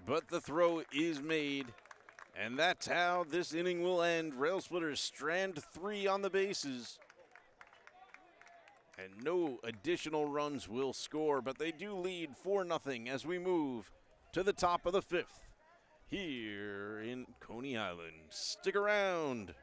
but the throw is made. And that's how this inning will end. Railsplitters strand 3 on the bases. And no additional runs will score, but they do lead 4-0 as we move to the top of the 5th here in Coney Island. Stick around.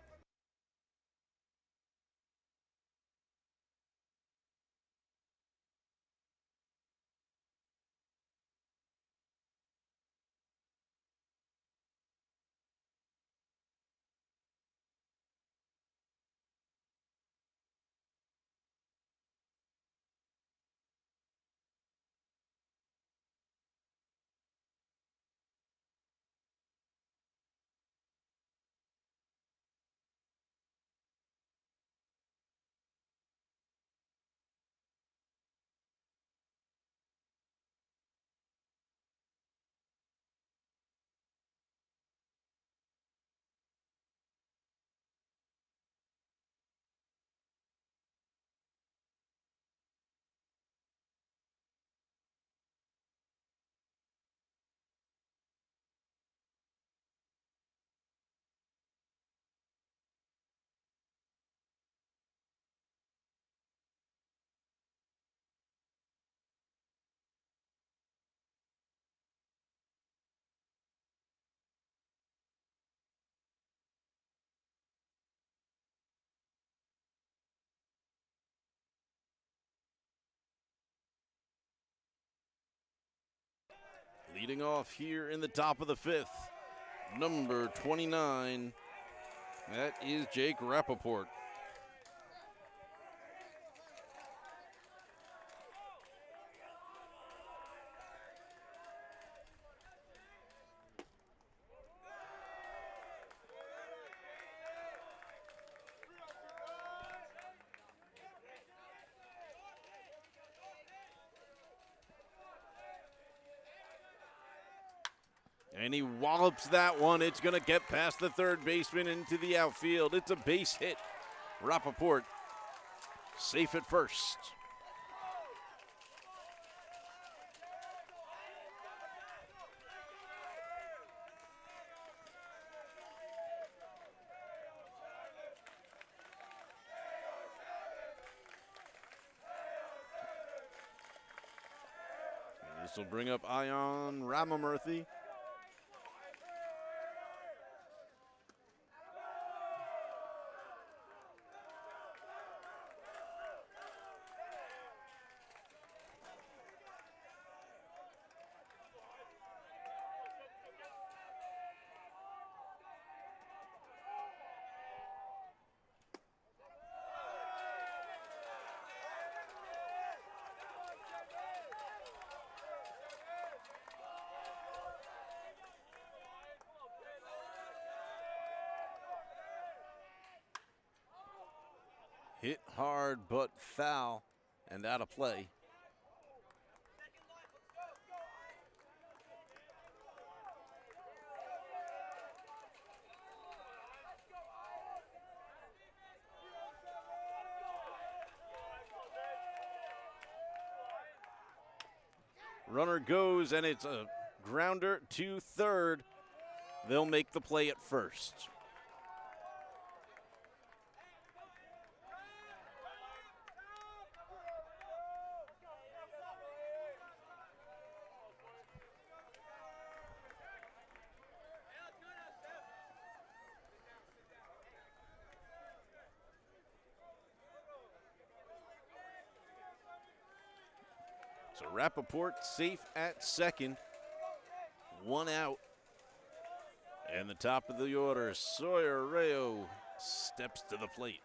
Leading off here in the top of the 5th, number 29, that is Jake Rappaport. And he wallops that one. It's going to get past the third baseman into the outfield. It's a base hit. Rappaport safe at first. This will bring up Ion Ramamurthy. Hit hard but foul and out of play. Runner goes, and it's a grounder to third. They'll make the play at first. So Rappaport safe at second. One out. And the top of the order, Sawyer Rayo steps to the plate.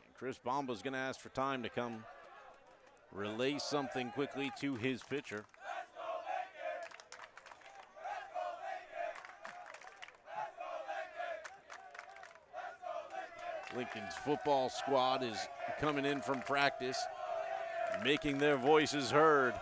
And Chris Bomba's going to ask for time to come relay something quickly to his pitcher. Lincoln's football squad is coming in from practice, making their voices heard.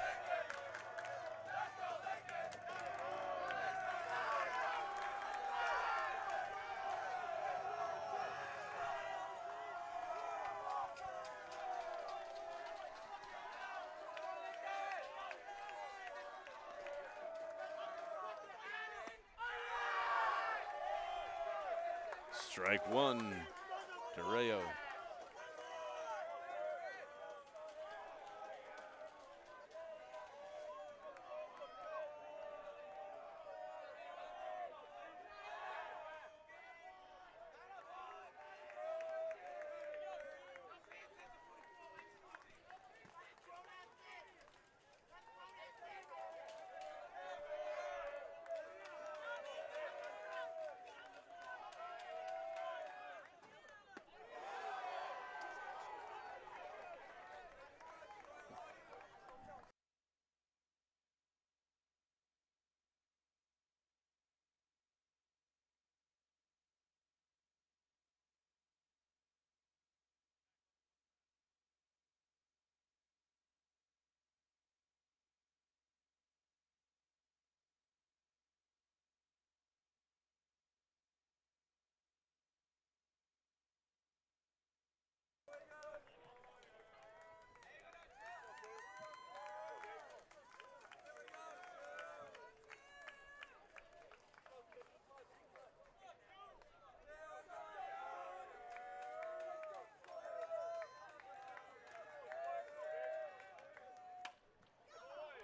Strike one to Rayo.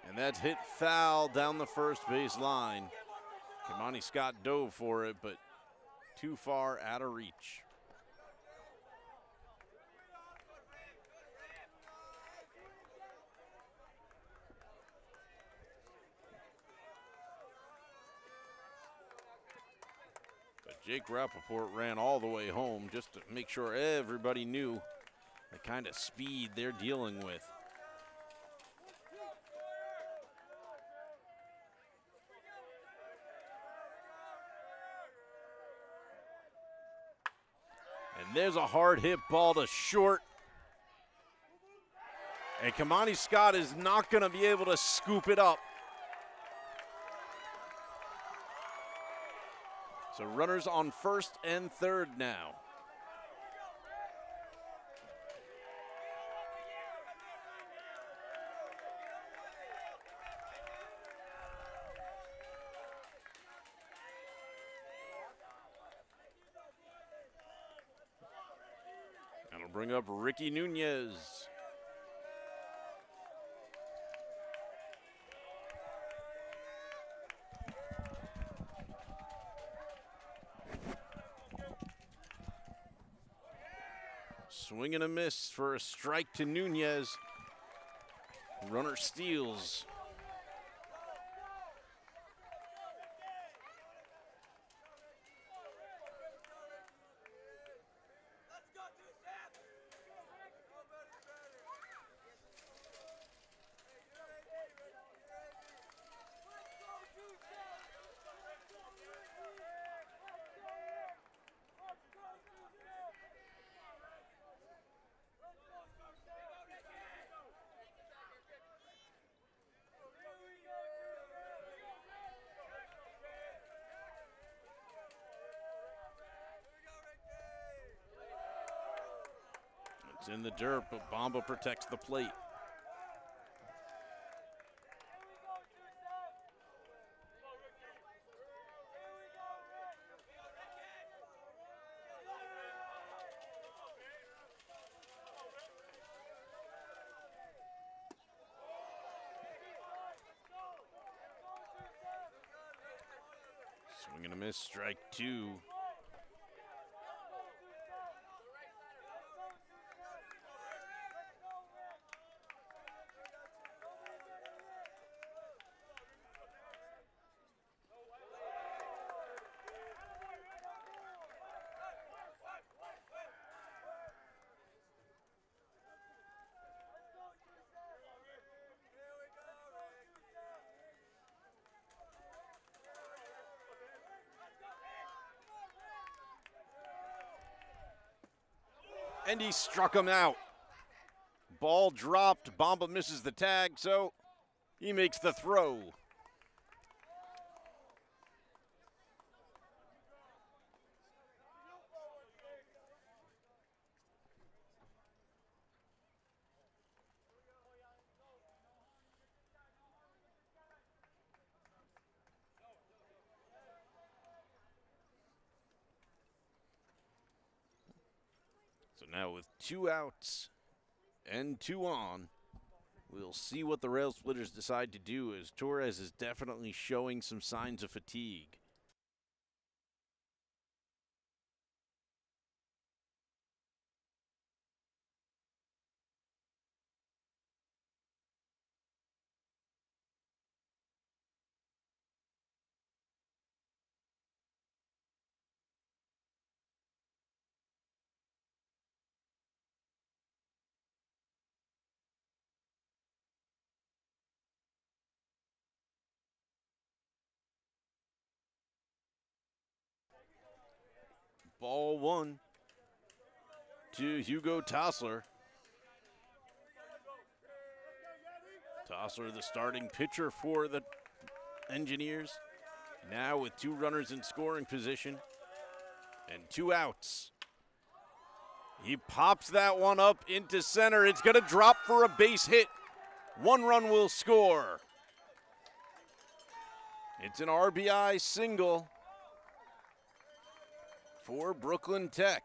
And that's hit foul down the first base line. Kimani Scott dove for it, but too far out of reach. But Jake Rappaport ran all the way home just to make sure everybody knew the kind of speed they're dealing with. And there's a hard hit ball to short. And Kimani Scott is not going to be able to scoop it up. So runners on first and third now. That'll bring up Ricky Nunez. Swing and a miss for a strike to Nunez. Runner steals. It's in the dirt, but Bamba protects the plate. Swing and a miss, strike two. And he struck him out. Ball dropped. Bamba misses the tag, so he makes the throw. So now with 2 outs and 2 on, we'll see what the Railsplitters decide to do, as Torres is definitely showing some signs of fatigue. Ball 1 to Hugo Tossler. Tossler, the starting pitcher for the Engineers, now with 2 runners in scoring position and 2 outs. He pops that one up into center. It's going to drop for a base hit. 1 run will score. It's an RBI single for Brooklyn Tech.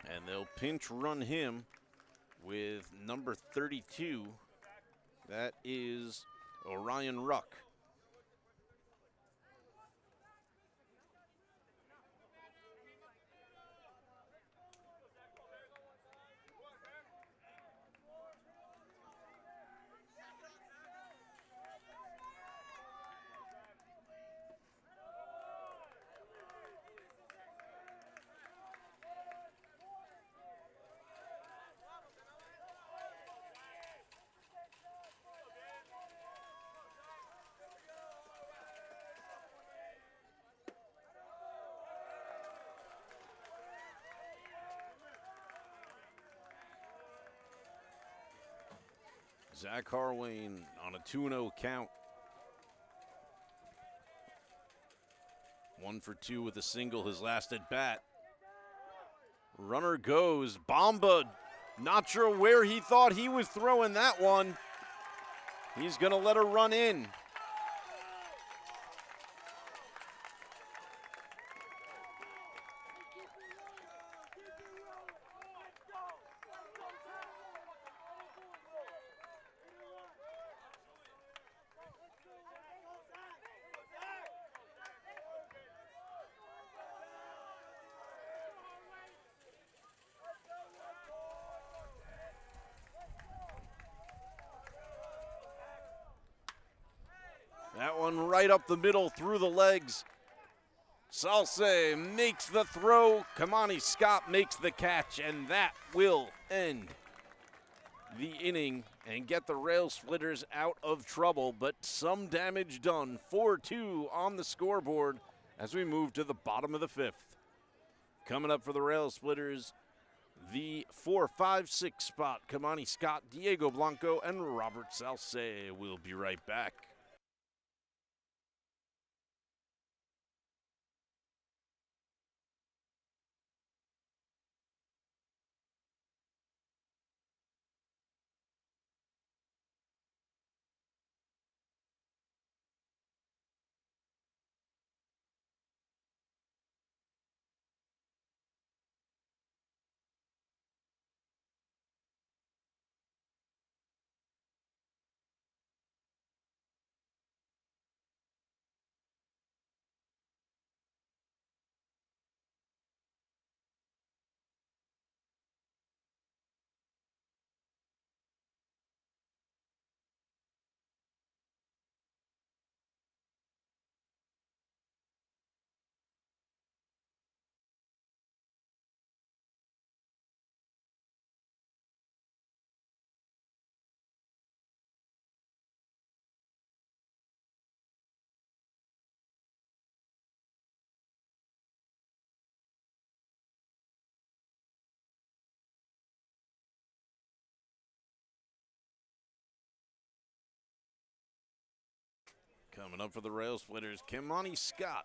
And they'll pinch run him with number 32. That is Orion Ruck. Zach Harwain on a 2-0 count. 1 for 2 with a single, his last at bat. Runner goes. Bamba, not sure where he thought he was throwing that one. He's going to let her run in. That one right up the middle through the legs. Salce makes the throw. Kamani Scott makes the catch, and that will end the inning and get the Railsplitters out of trouble, but some damage done. 4-2 on the scoreboard as we move to the bottom of the fifth. Coming up for the Railsplitters, the 4-5-6 spot, Kamani Scott, Diego Blanco, and Robert Salce. We'll be right back. Coming up for the Railsplitters, Kamani Scott.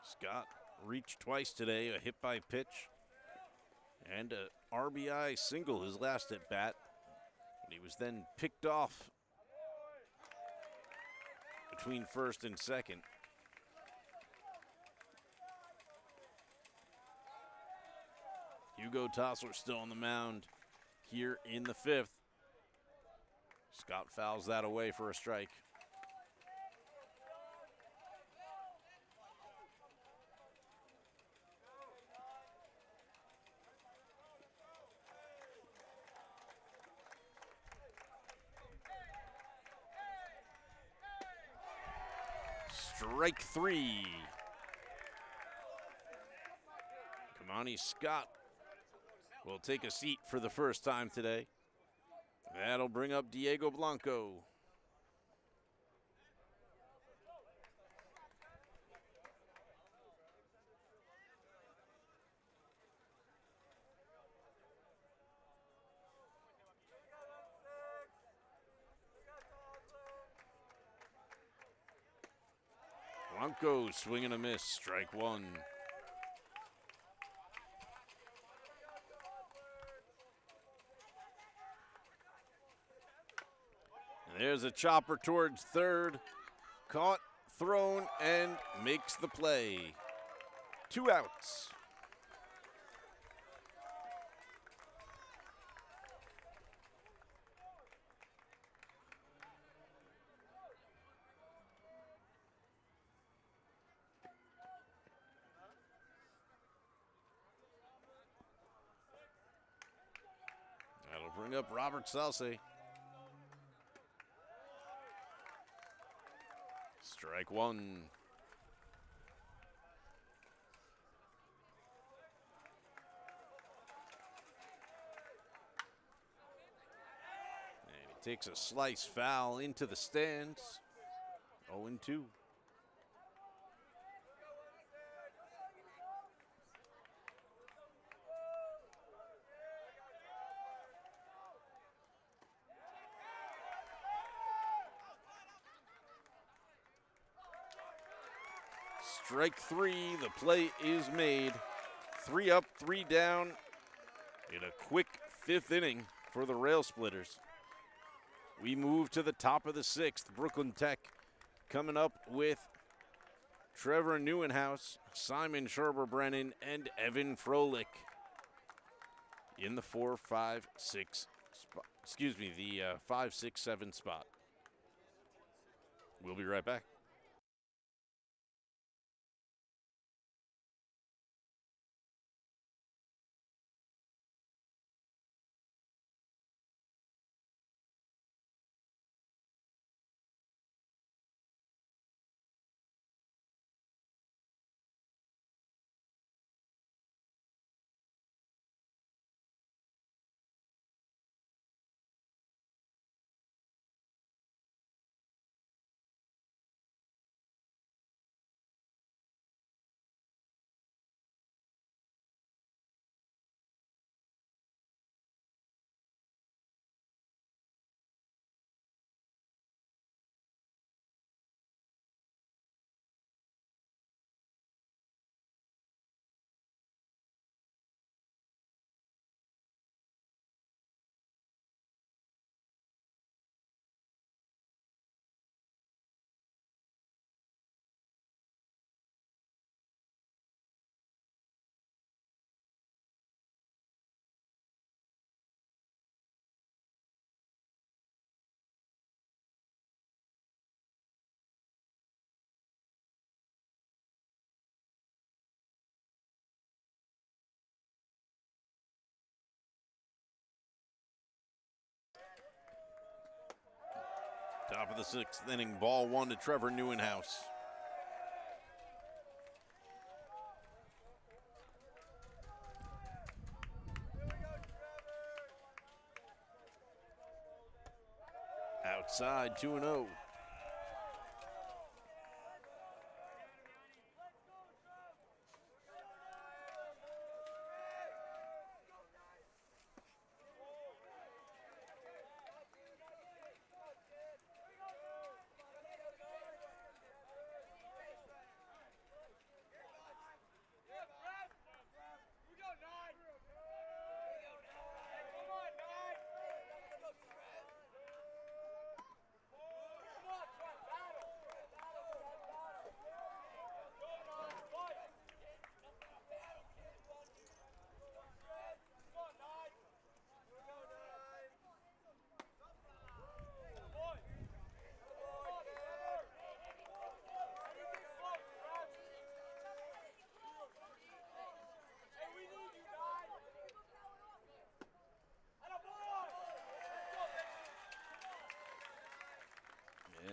Scott reached twice today, a hit by pitch and a RBI single his last at bat. And he was then picked off between first and second. Hugo Tossler still on the mound here in the fifth. Scott fouls that away for a strike. Strike three. Kamani Scott will take a seat for the first time today. That'll bring up Diego Blanco. Blanco swing and a miss, strike one. And there's a chopper towards third. Caught, thrown, and makes the play. 2 outs. That'll bring up Robert Salce. Strike one. And he takes a slice foul into the stands. 0-2. Strike three, the play is made. 3 up, 3 down in a quick 5th inning for the Railsplitters. We move to the top of the 6th. Brooklyn Tech coming up with Trevor Neuenhouse, Simon Scherber-Brennan, and Evan Froelich in the 4-5-6 spot. Excuse me, the 5-6-7 spot. We'll be right back. Top of the 6th inning, ball 1 to Trevor Neuenhouse. Outside, 2-0.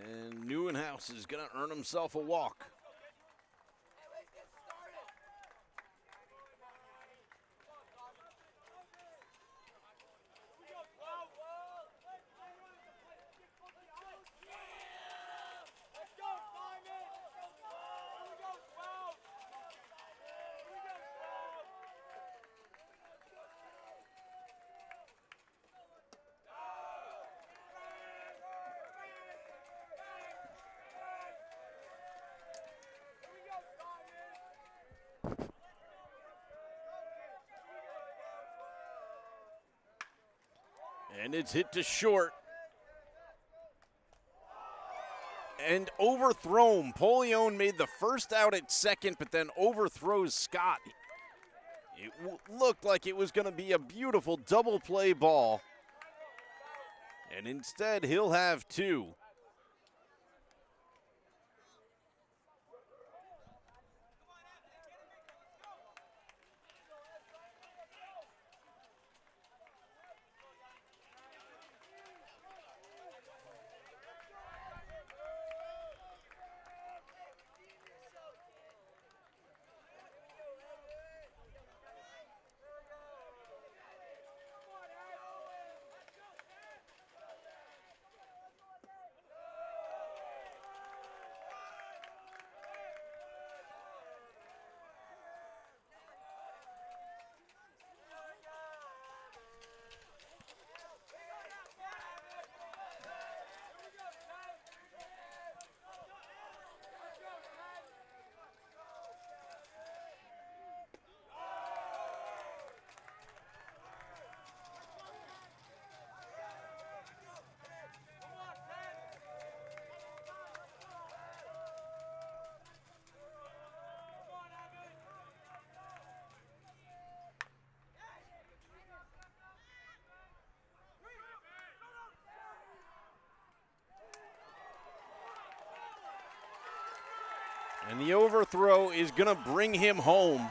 And Neuenhouse is going to earn himself a walk. And it's hit to short. And overthrown. Polion made the first out at second, but then overthrows Scott. It looked like it was going to be a beautiful double play ball. And instead, he'll have 2. And the overthrow is going to bring him home.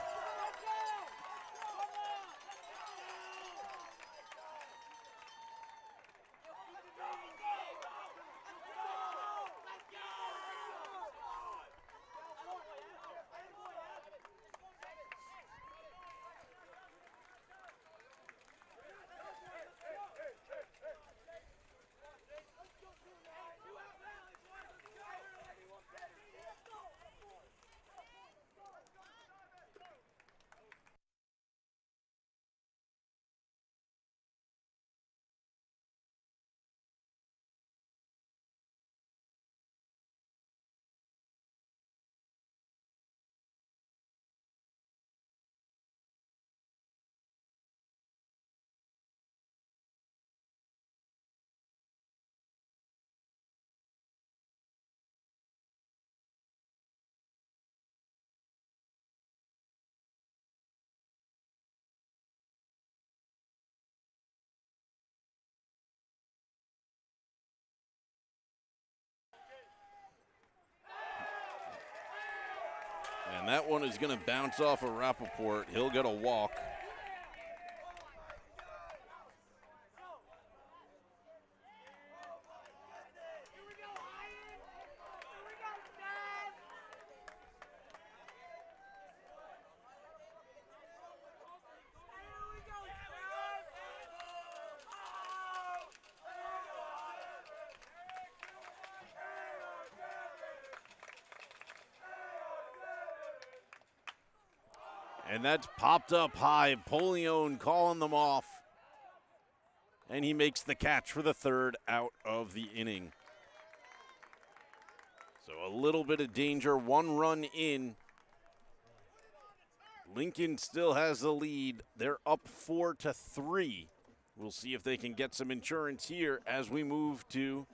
And that one is going to bounce off of Rappaport. He'll get a walk. And that's popped up high. Polion calling them off. And he makes the catch for the third out of the inning. So a little bit of danger, 1 run in. Lincoln still has the lead. They're up 4-3. We'll see if they can get some insurance here as we move to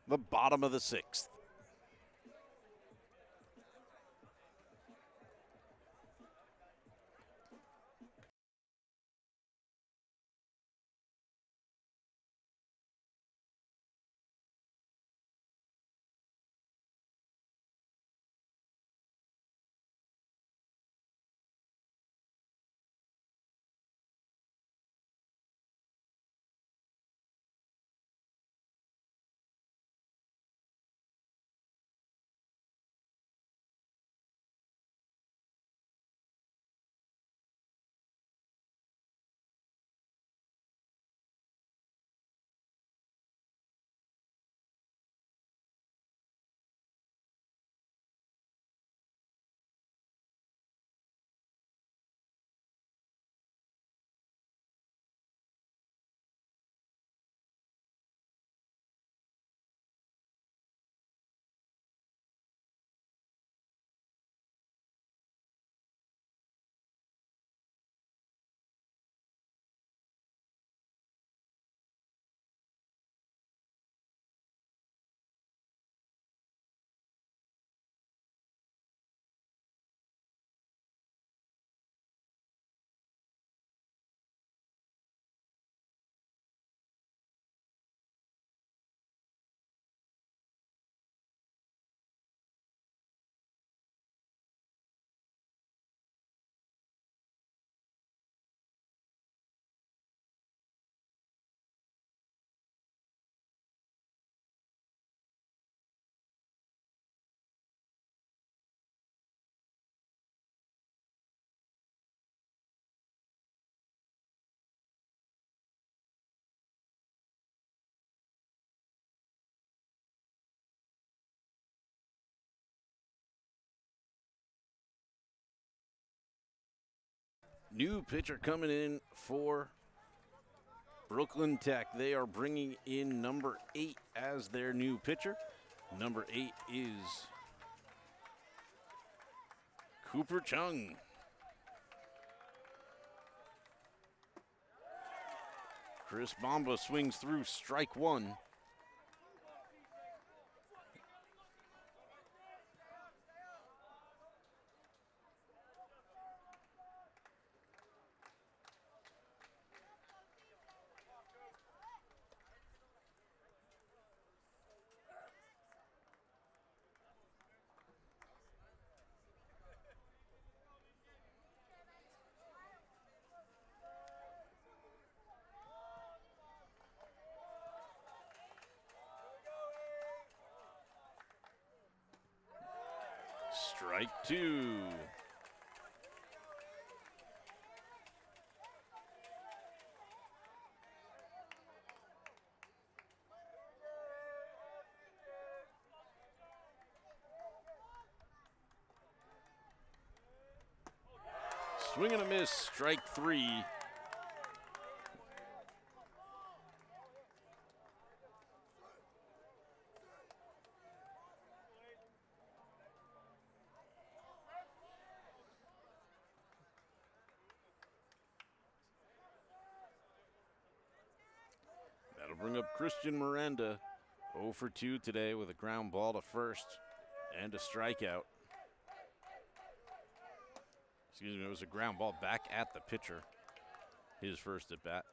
the bottom of the 6th. New pitcher coming in for Brooklyn Tech. They are bringing in number 8 as their new pitcher. Number 8 is Cooper Chung. Chris Bomba swings through strike 1. Strike 2. Swing and a miss, strike 3. That'll bring up Christian Miranda, 0 for 2 today with a ground ball to first and a strikeout. Excuse me, it was a ground ball back at the pitcher, his first at bat.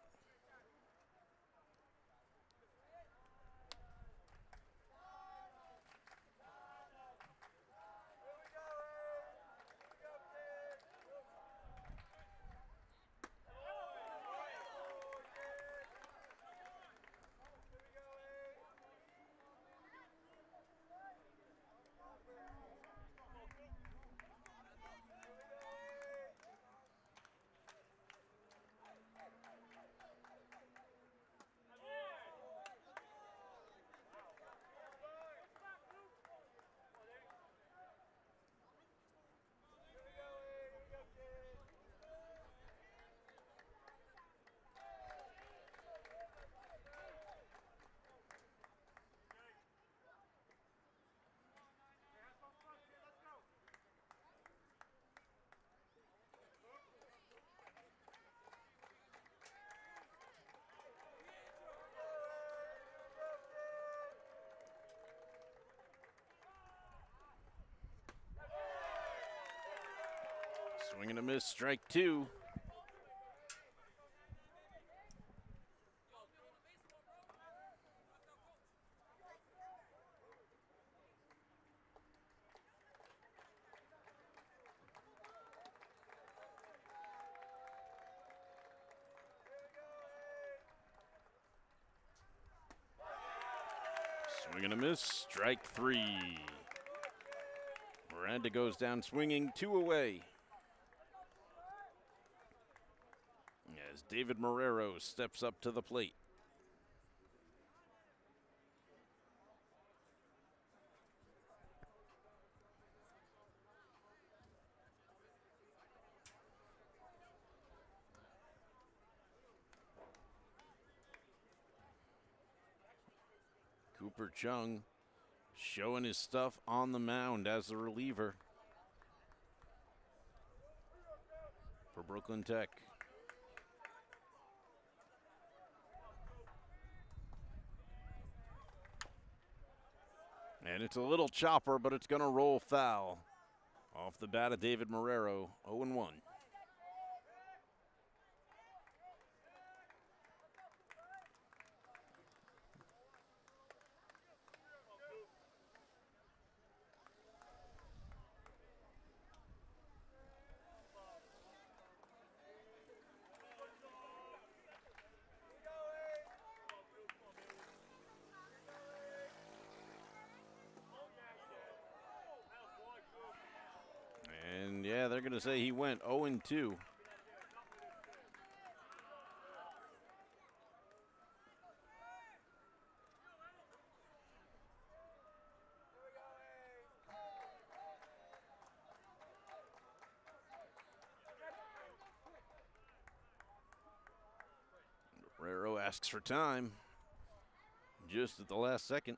Swing and a miss, strike two. Swing and a miss, strike three. Miranda goes down swinging, 2 away. As David Marrero steps up to the plate. Cooper Chung showing his stuff on the mound as the reliever for Brooklyn Tech. And it's a little chopper, but it's going to roll foul. Off the bat of David Marrero, 0-1. And yeah, they're going to say he went 0-2. Marrero asks for time just at the last second.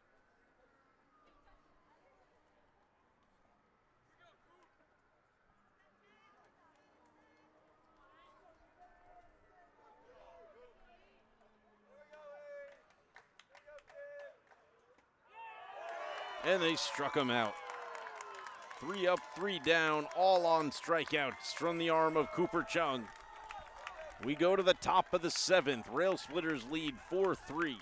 And they struck him out. 3 up, 3 down, all on strikeouts from the arm of Cooper Chung. We go to the top of the 7th. Railsplitters lead 4-3.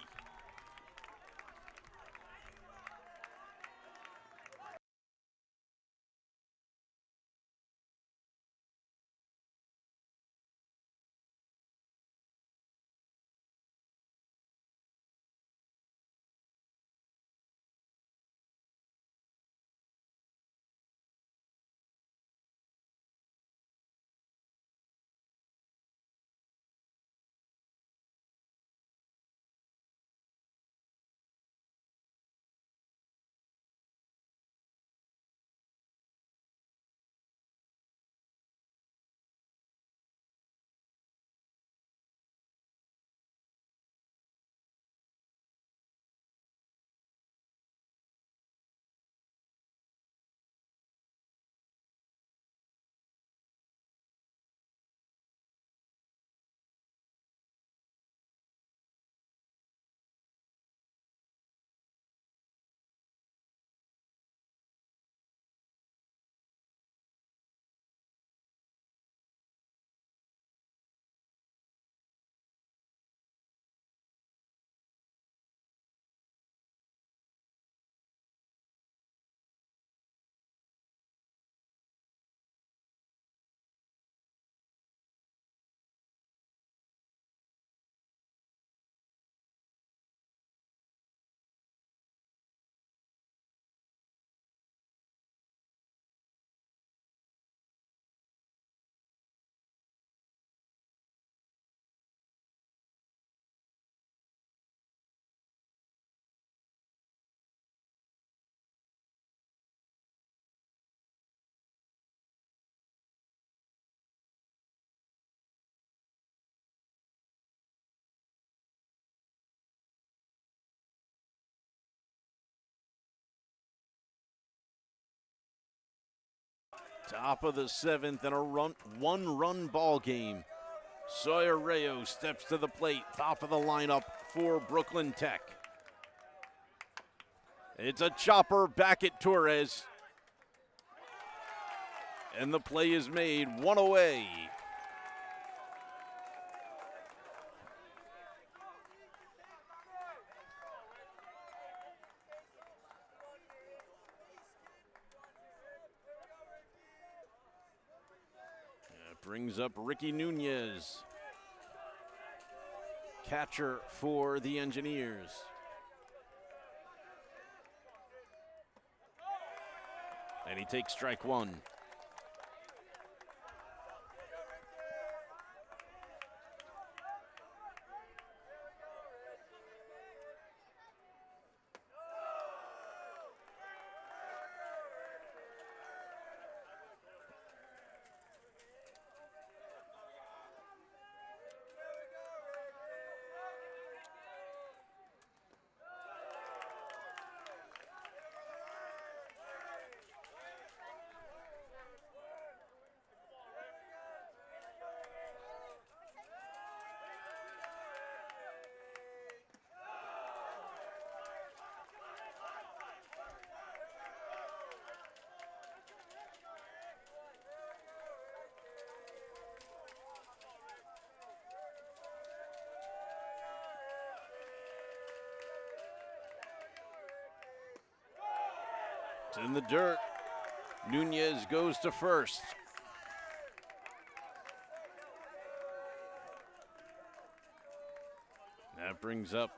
Top of the 7th and a one-run ball game. Sawyer Rayo steps to the plate, top of the lineup for Brooklyn Tech. It's a chopper back at Torres. And the play is made, one away. That brings up Ricky Nunez, catcher for the Engineers. And he takes strike one. It's in the dirt. Nunez goes to first. That brings up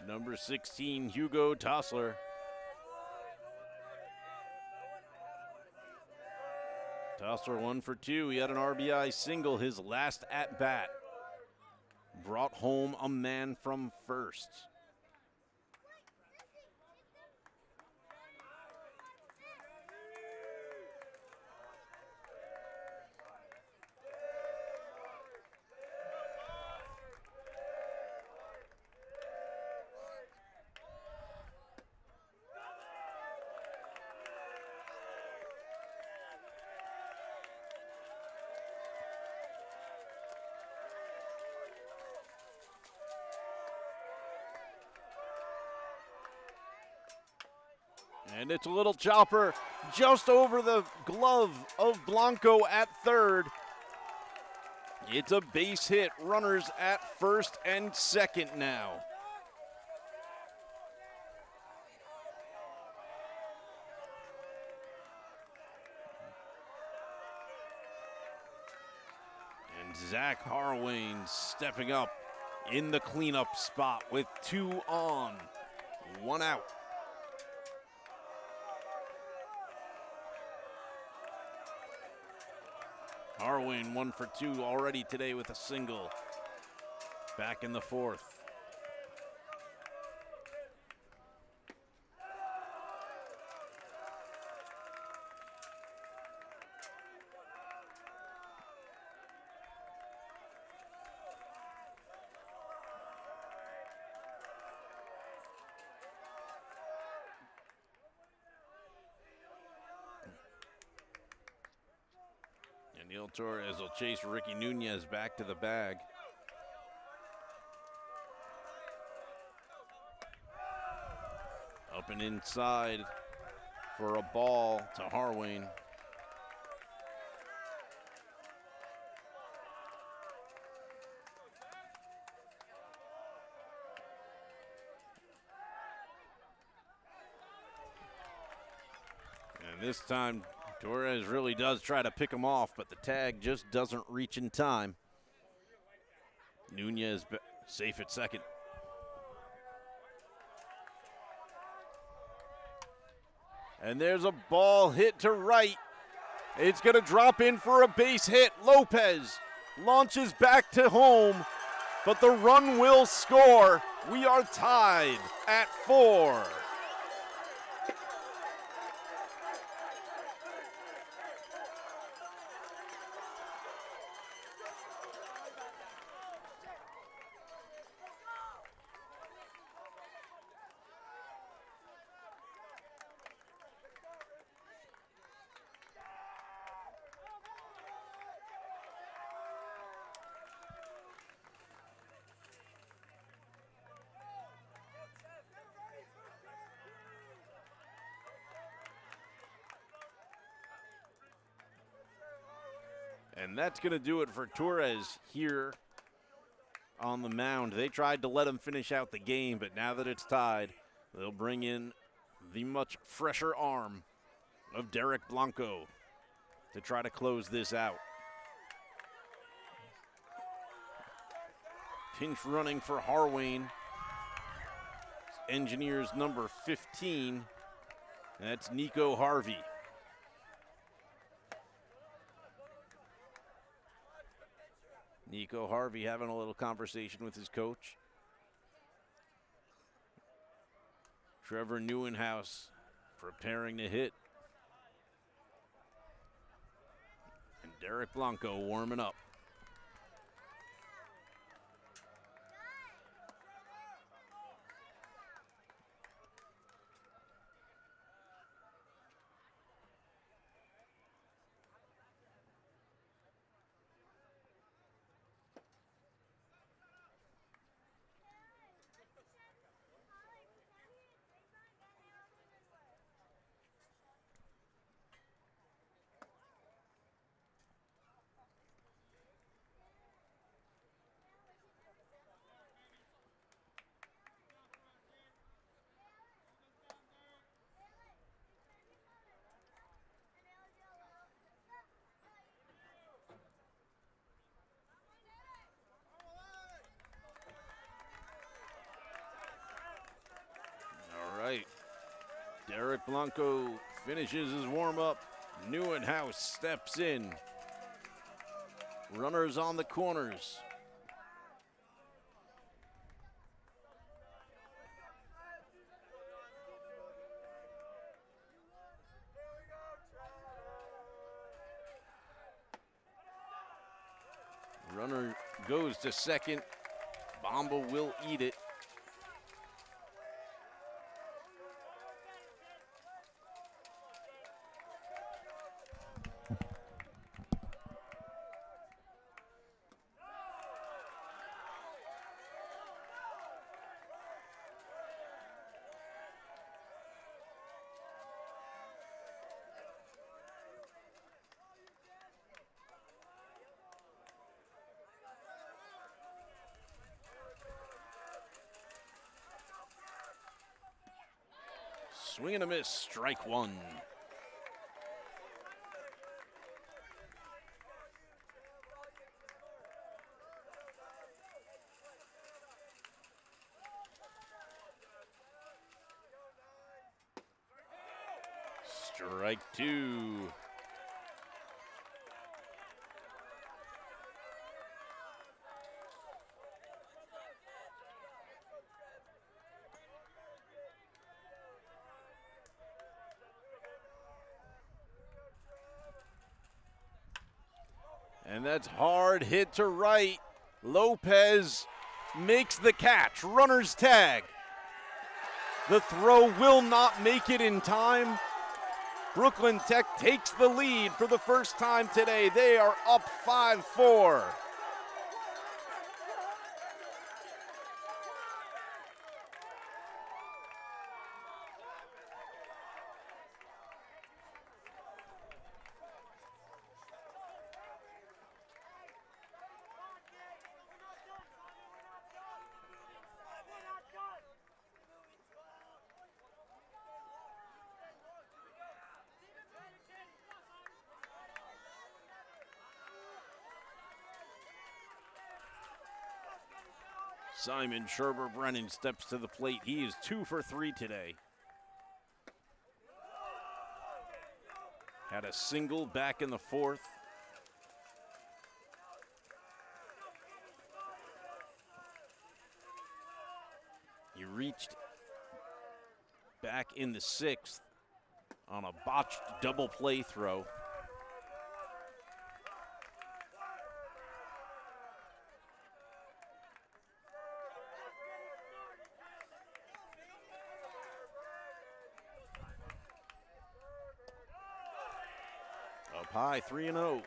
number 16, Hugo Tossler. Tossler 1 for 2. He had an RBI single his last at bat. Brought home a man from first. And it's a little chopper just over the glove of Blanco at third. It's a base hit. Runners at first and second now. And Zach Harwain stepping up in the cleanup spot with 2 on, 1 out. Harwain 1 for 2 already today with a single. Back in the fourth. And Neil Torres will chase Ricky Nunez back to the bag. Up and inside for a ball to Harwain. And this time, Torres really does try to pick him off, but the tag just doesn't reach in time. Nunez safe at second. And there's a ball hit to right. It's going to drop in for a base hit. Lopez launches back to home, but the run will score. We are tied at 4. And that's going to do it for Torres here on the mound. They tried to let him finish out the game, but now that it's tied, they'll bring in the much fresher arm of Derek Blanco to try to close this out. Pinch running for Harwain. Engineers number 15. That's Nico Harvey. Nico Harvey having a little conversation with his coach. Trevor Neuenhouse preparing to hit. And Derek Blanco warming up. Derek Blanco finishes his warm-up. Neuenhouse steps in. Runners on the corners. Runner goes to second. Bomba will eat it. Swing and a miss, strike one. Strike two. And that's hard hit to right. Lopez makes the catch. Runner's tag. The throw will not make it in time. Brooklyn Tech takes the lead for the first time today. They are up 5-4. Simon Scherber-Brennan steps to the plate. He is 2 for 3 today. Had a single back in the fourth. He reached back in the sixth on a botched double play throw. Up high, 3-0.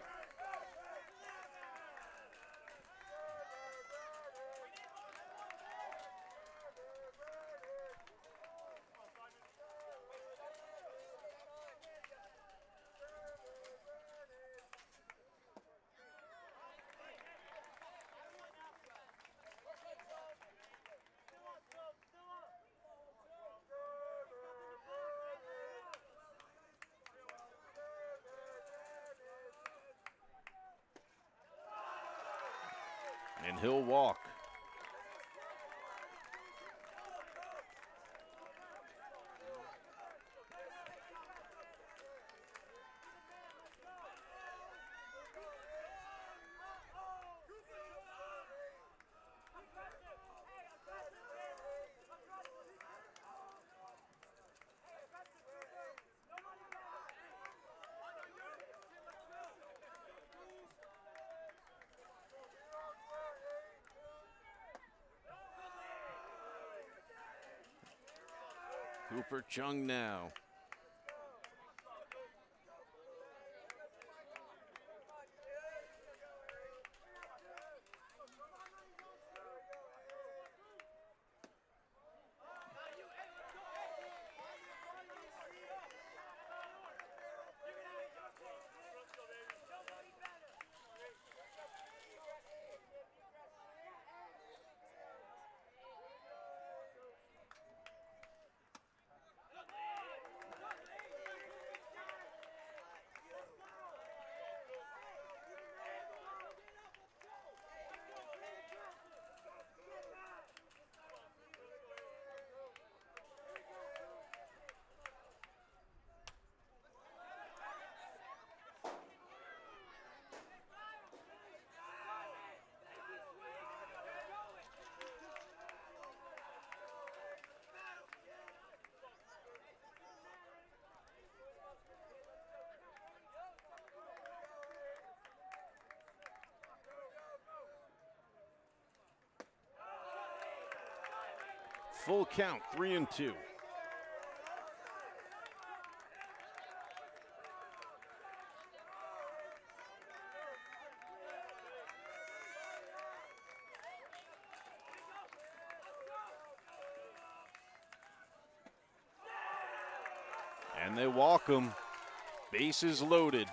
And he'll walk. Cooper Chung now. Full count, 3-2. And they walk him. Bases loaded.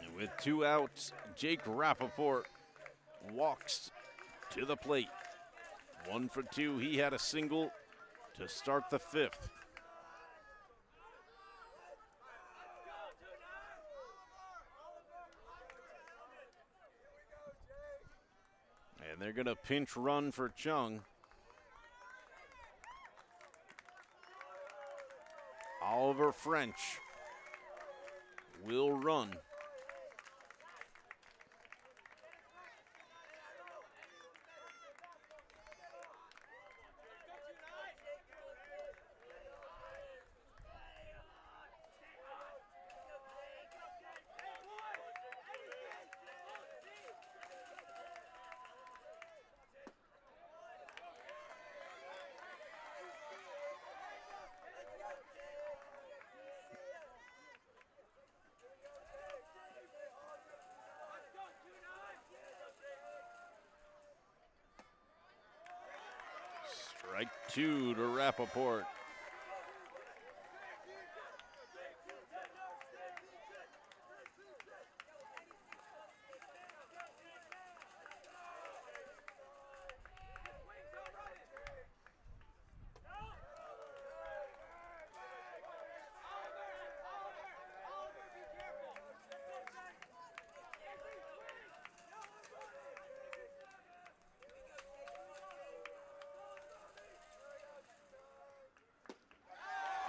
And with 2 outs, Jake Rappaport walks to the plate. 1 for 2. He had a single to start the 5th. And they're going to pinch run for Chung. Oliver French will run. Strike 2 to Rappaport.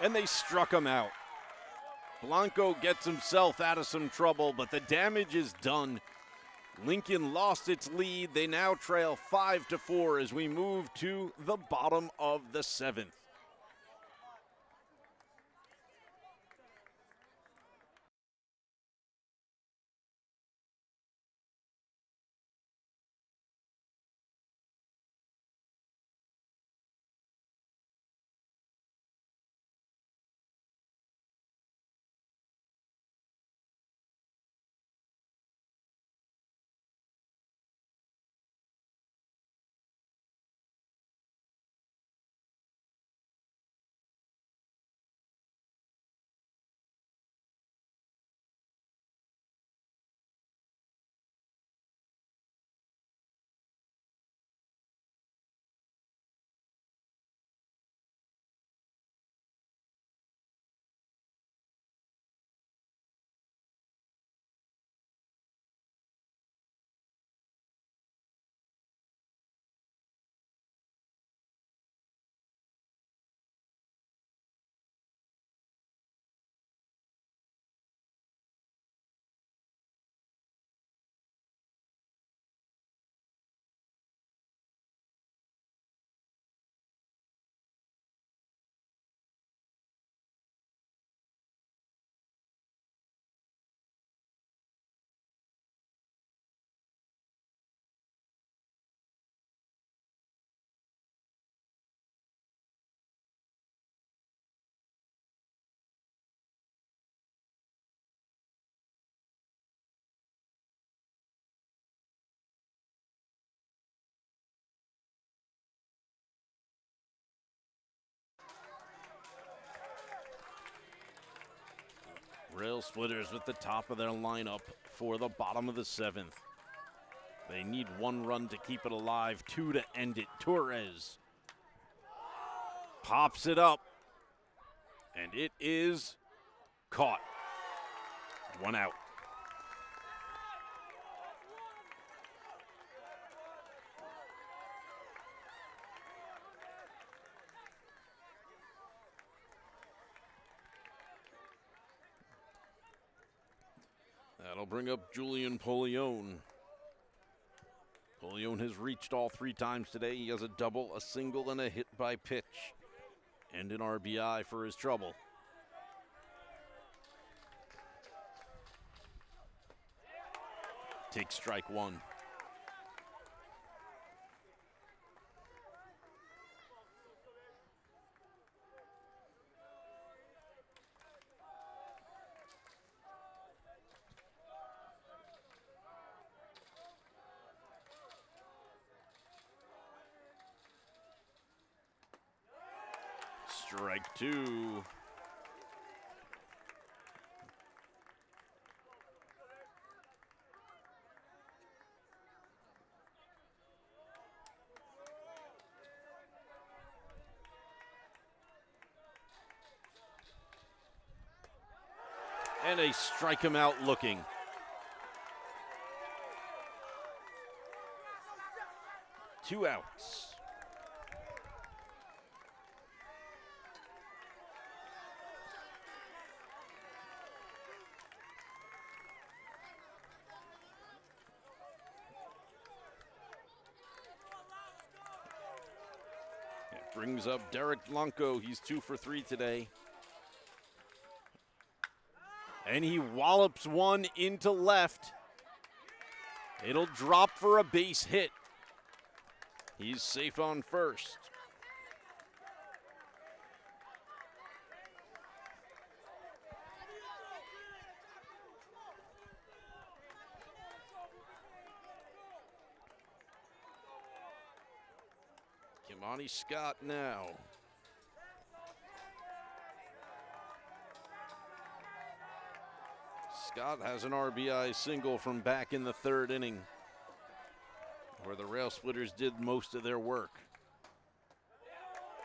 And they struck him out. Blanco gets himself out of some trouble, but the damage is done. Lincoln lost its lead. They now trail 5-4 as we move to the bottom of the 7th. Railsplitters with the top of their lineup for the bottom of the 7th. They need 1 run to keep it alive, 2 to end it. Torres pops it up, and it is caught. 1 out. That'll bring up Julian Polione. Polione has reached all 3 times today. He has a double, a single, and a hit by pitch, and an RBI for his trouble. Takes strike 1. Strike 2. And they strike him out looking. Two outs. It brings up Derek Blanco. He's 2 for 3 today. And he wallops one into left. It'll drop for a base hit. He's safe on first. Kimani Scott now. Scott has an RBI single from back in the 3rd inning, where the Railsplitters did most of their work.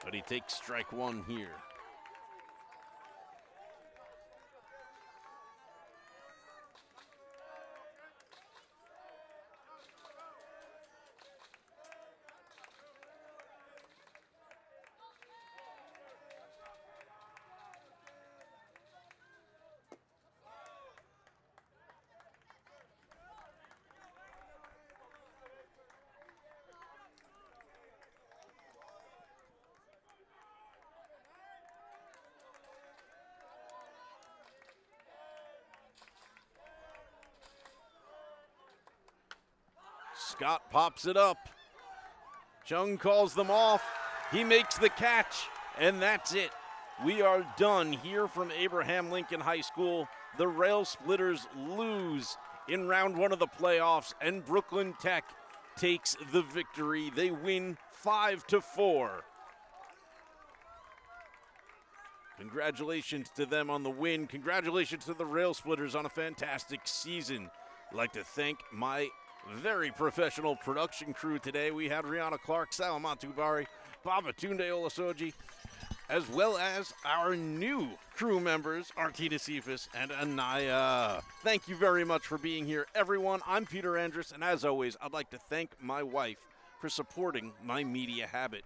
But he takes strike 1 here. Scott pops it up. Chung calls them off. He makes the catch, and that's it. We are done here from Abraham Lincoln High School. The Railsplitters lose in round 1 of the playoffs, and Brooklyn Tech takes the victory. They win 5-4. Congratulations to them on the win. Congratulations to the Railsplitters on a fantastic season. I'd like to thank my very professional production crew today. We had Rihanna Clark, Salamatu Bari, Babatunde Olasoji, as well as our new crew members, Artina Cephas and Anaya. Thank you very much for being here, everyone. I'm Peter Andrus, and as always, I'd like to thank my wife for supporting my media habit.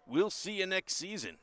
We'll see you next season.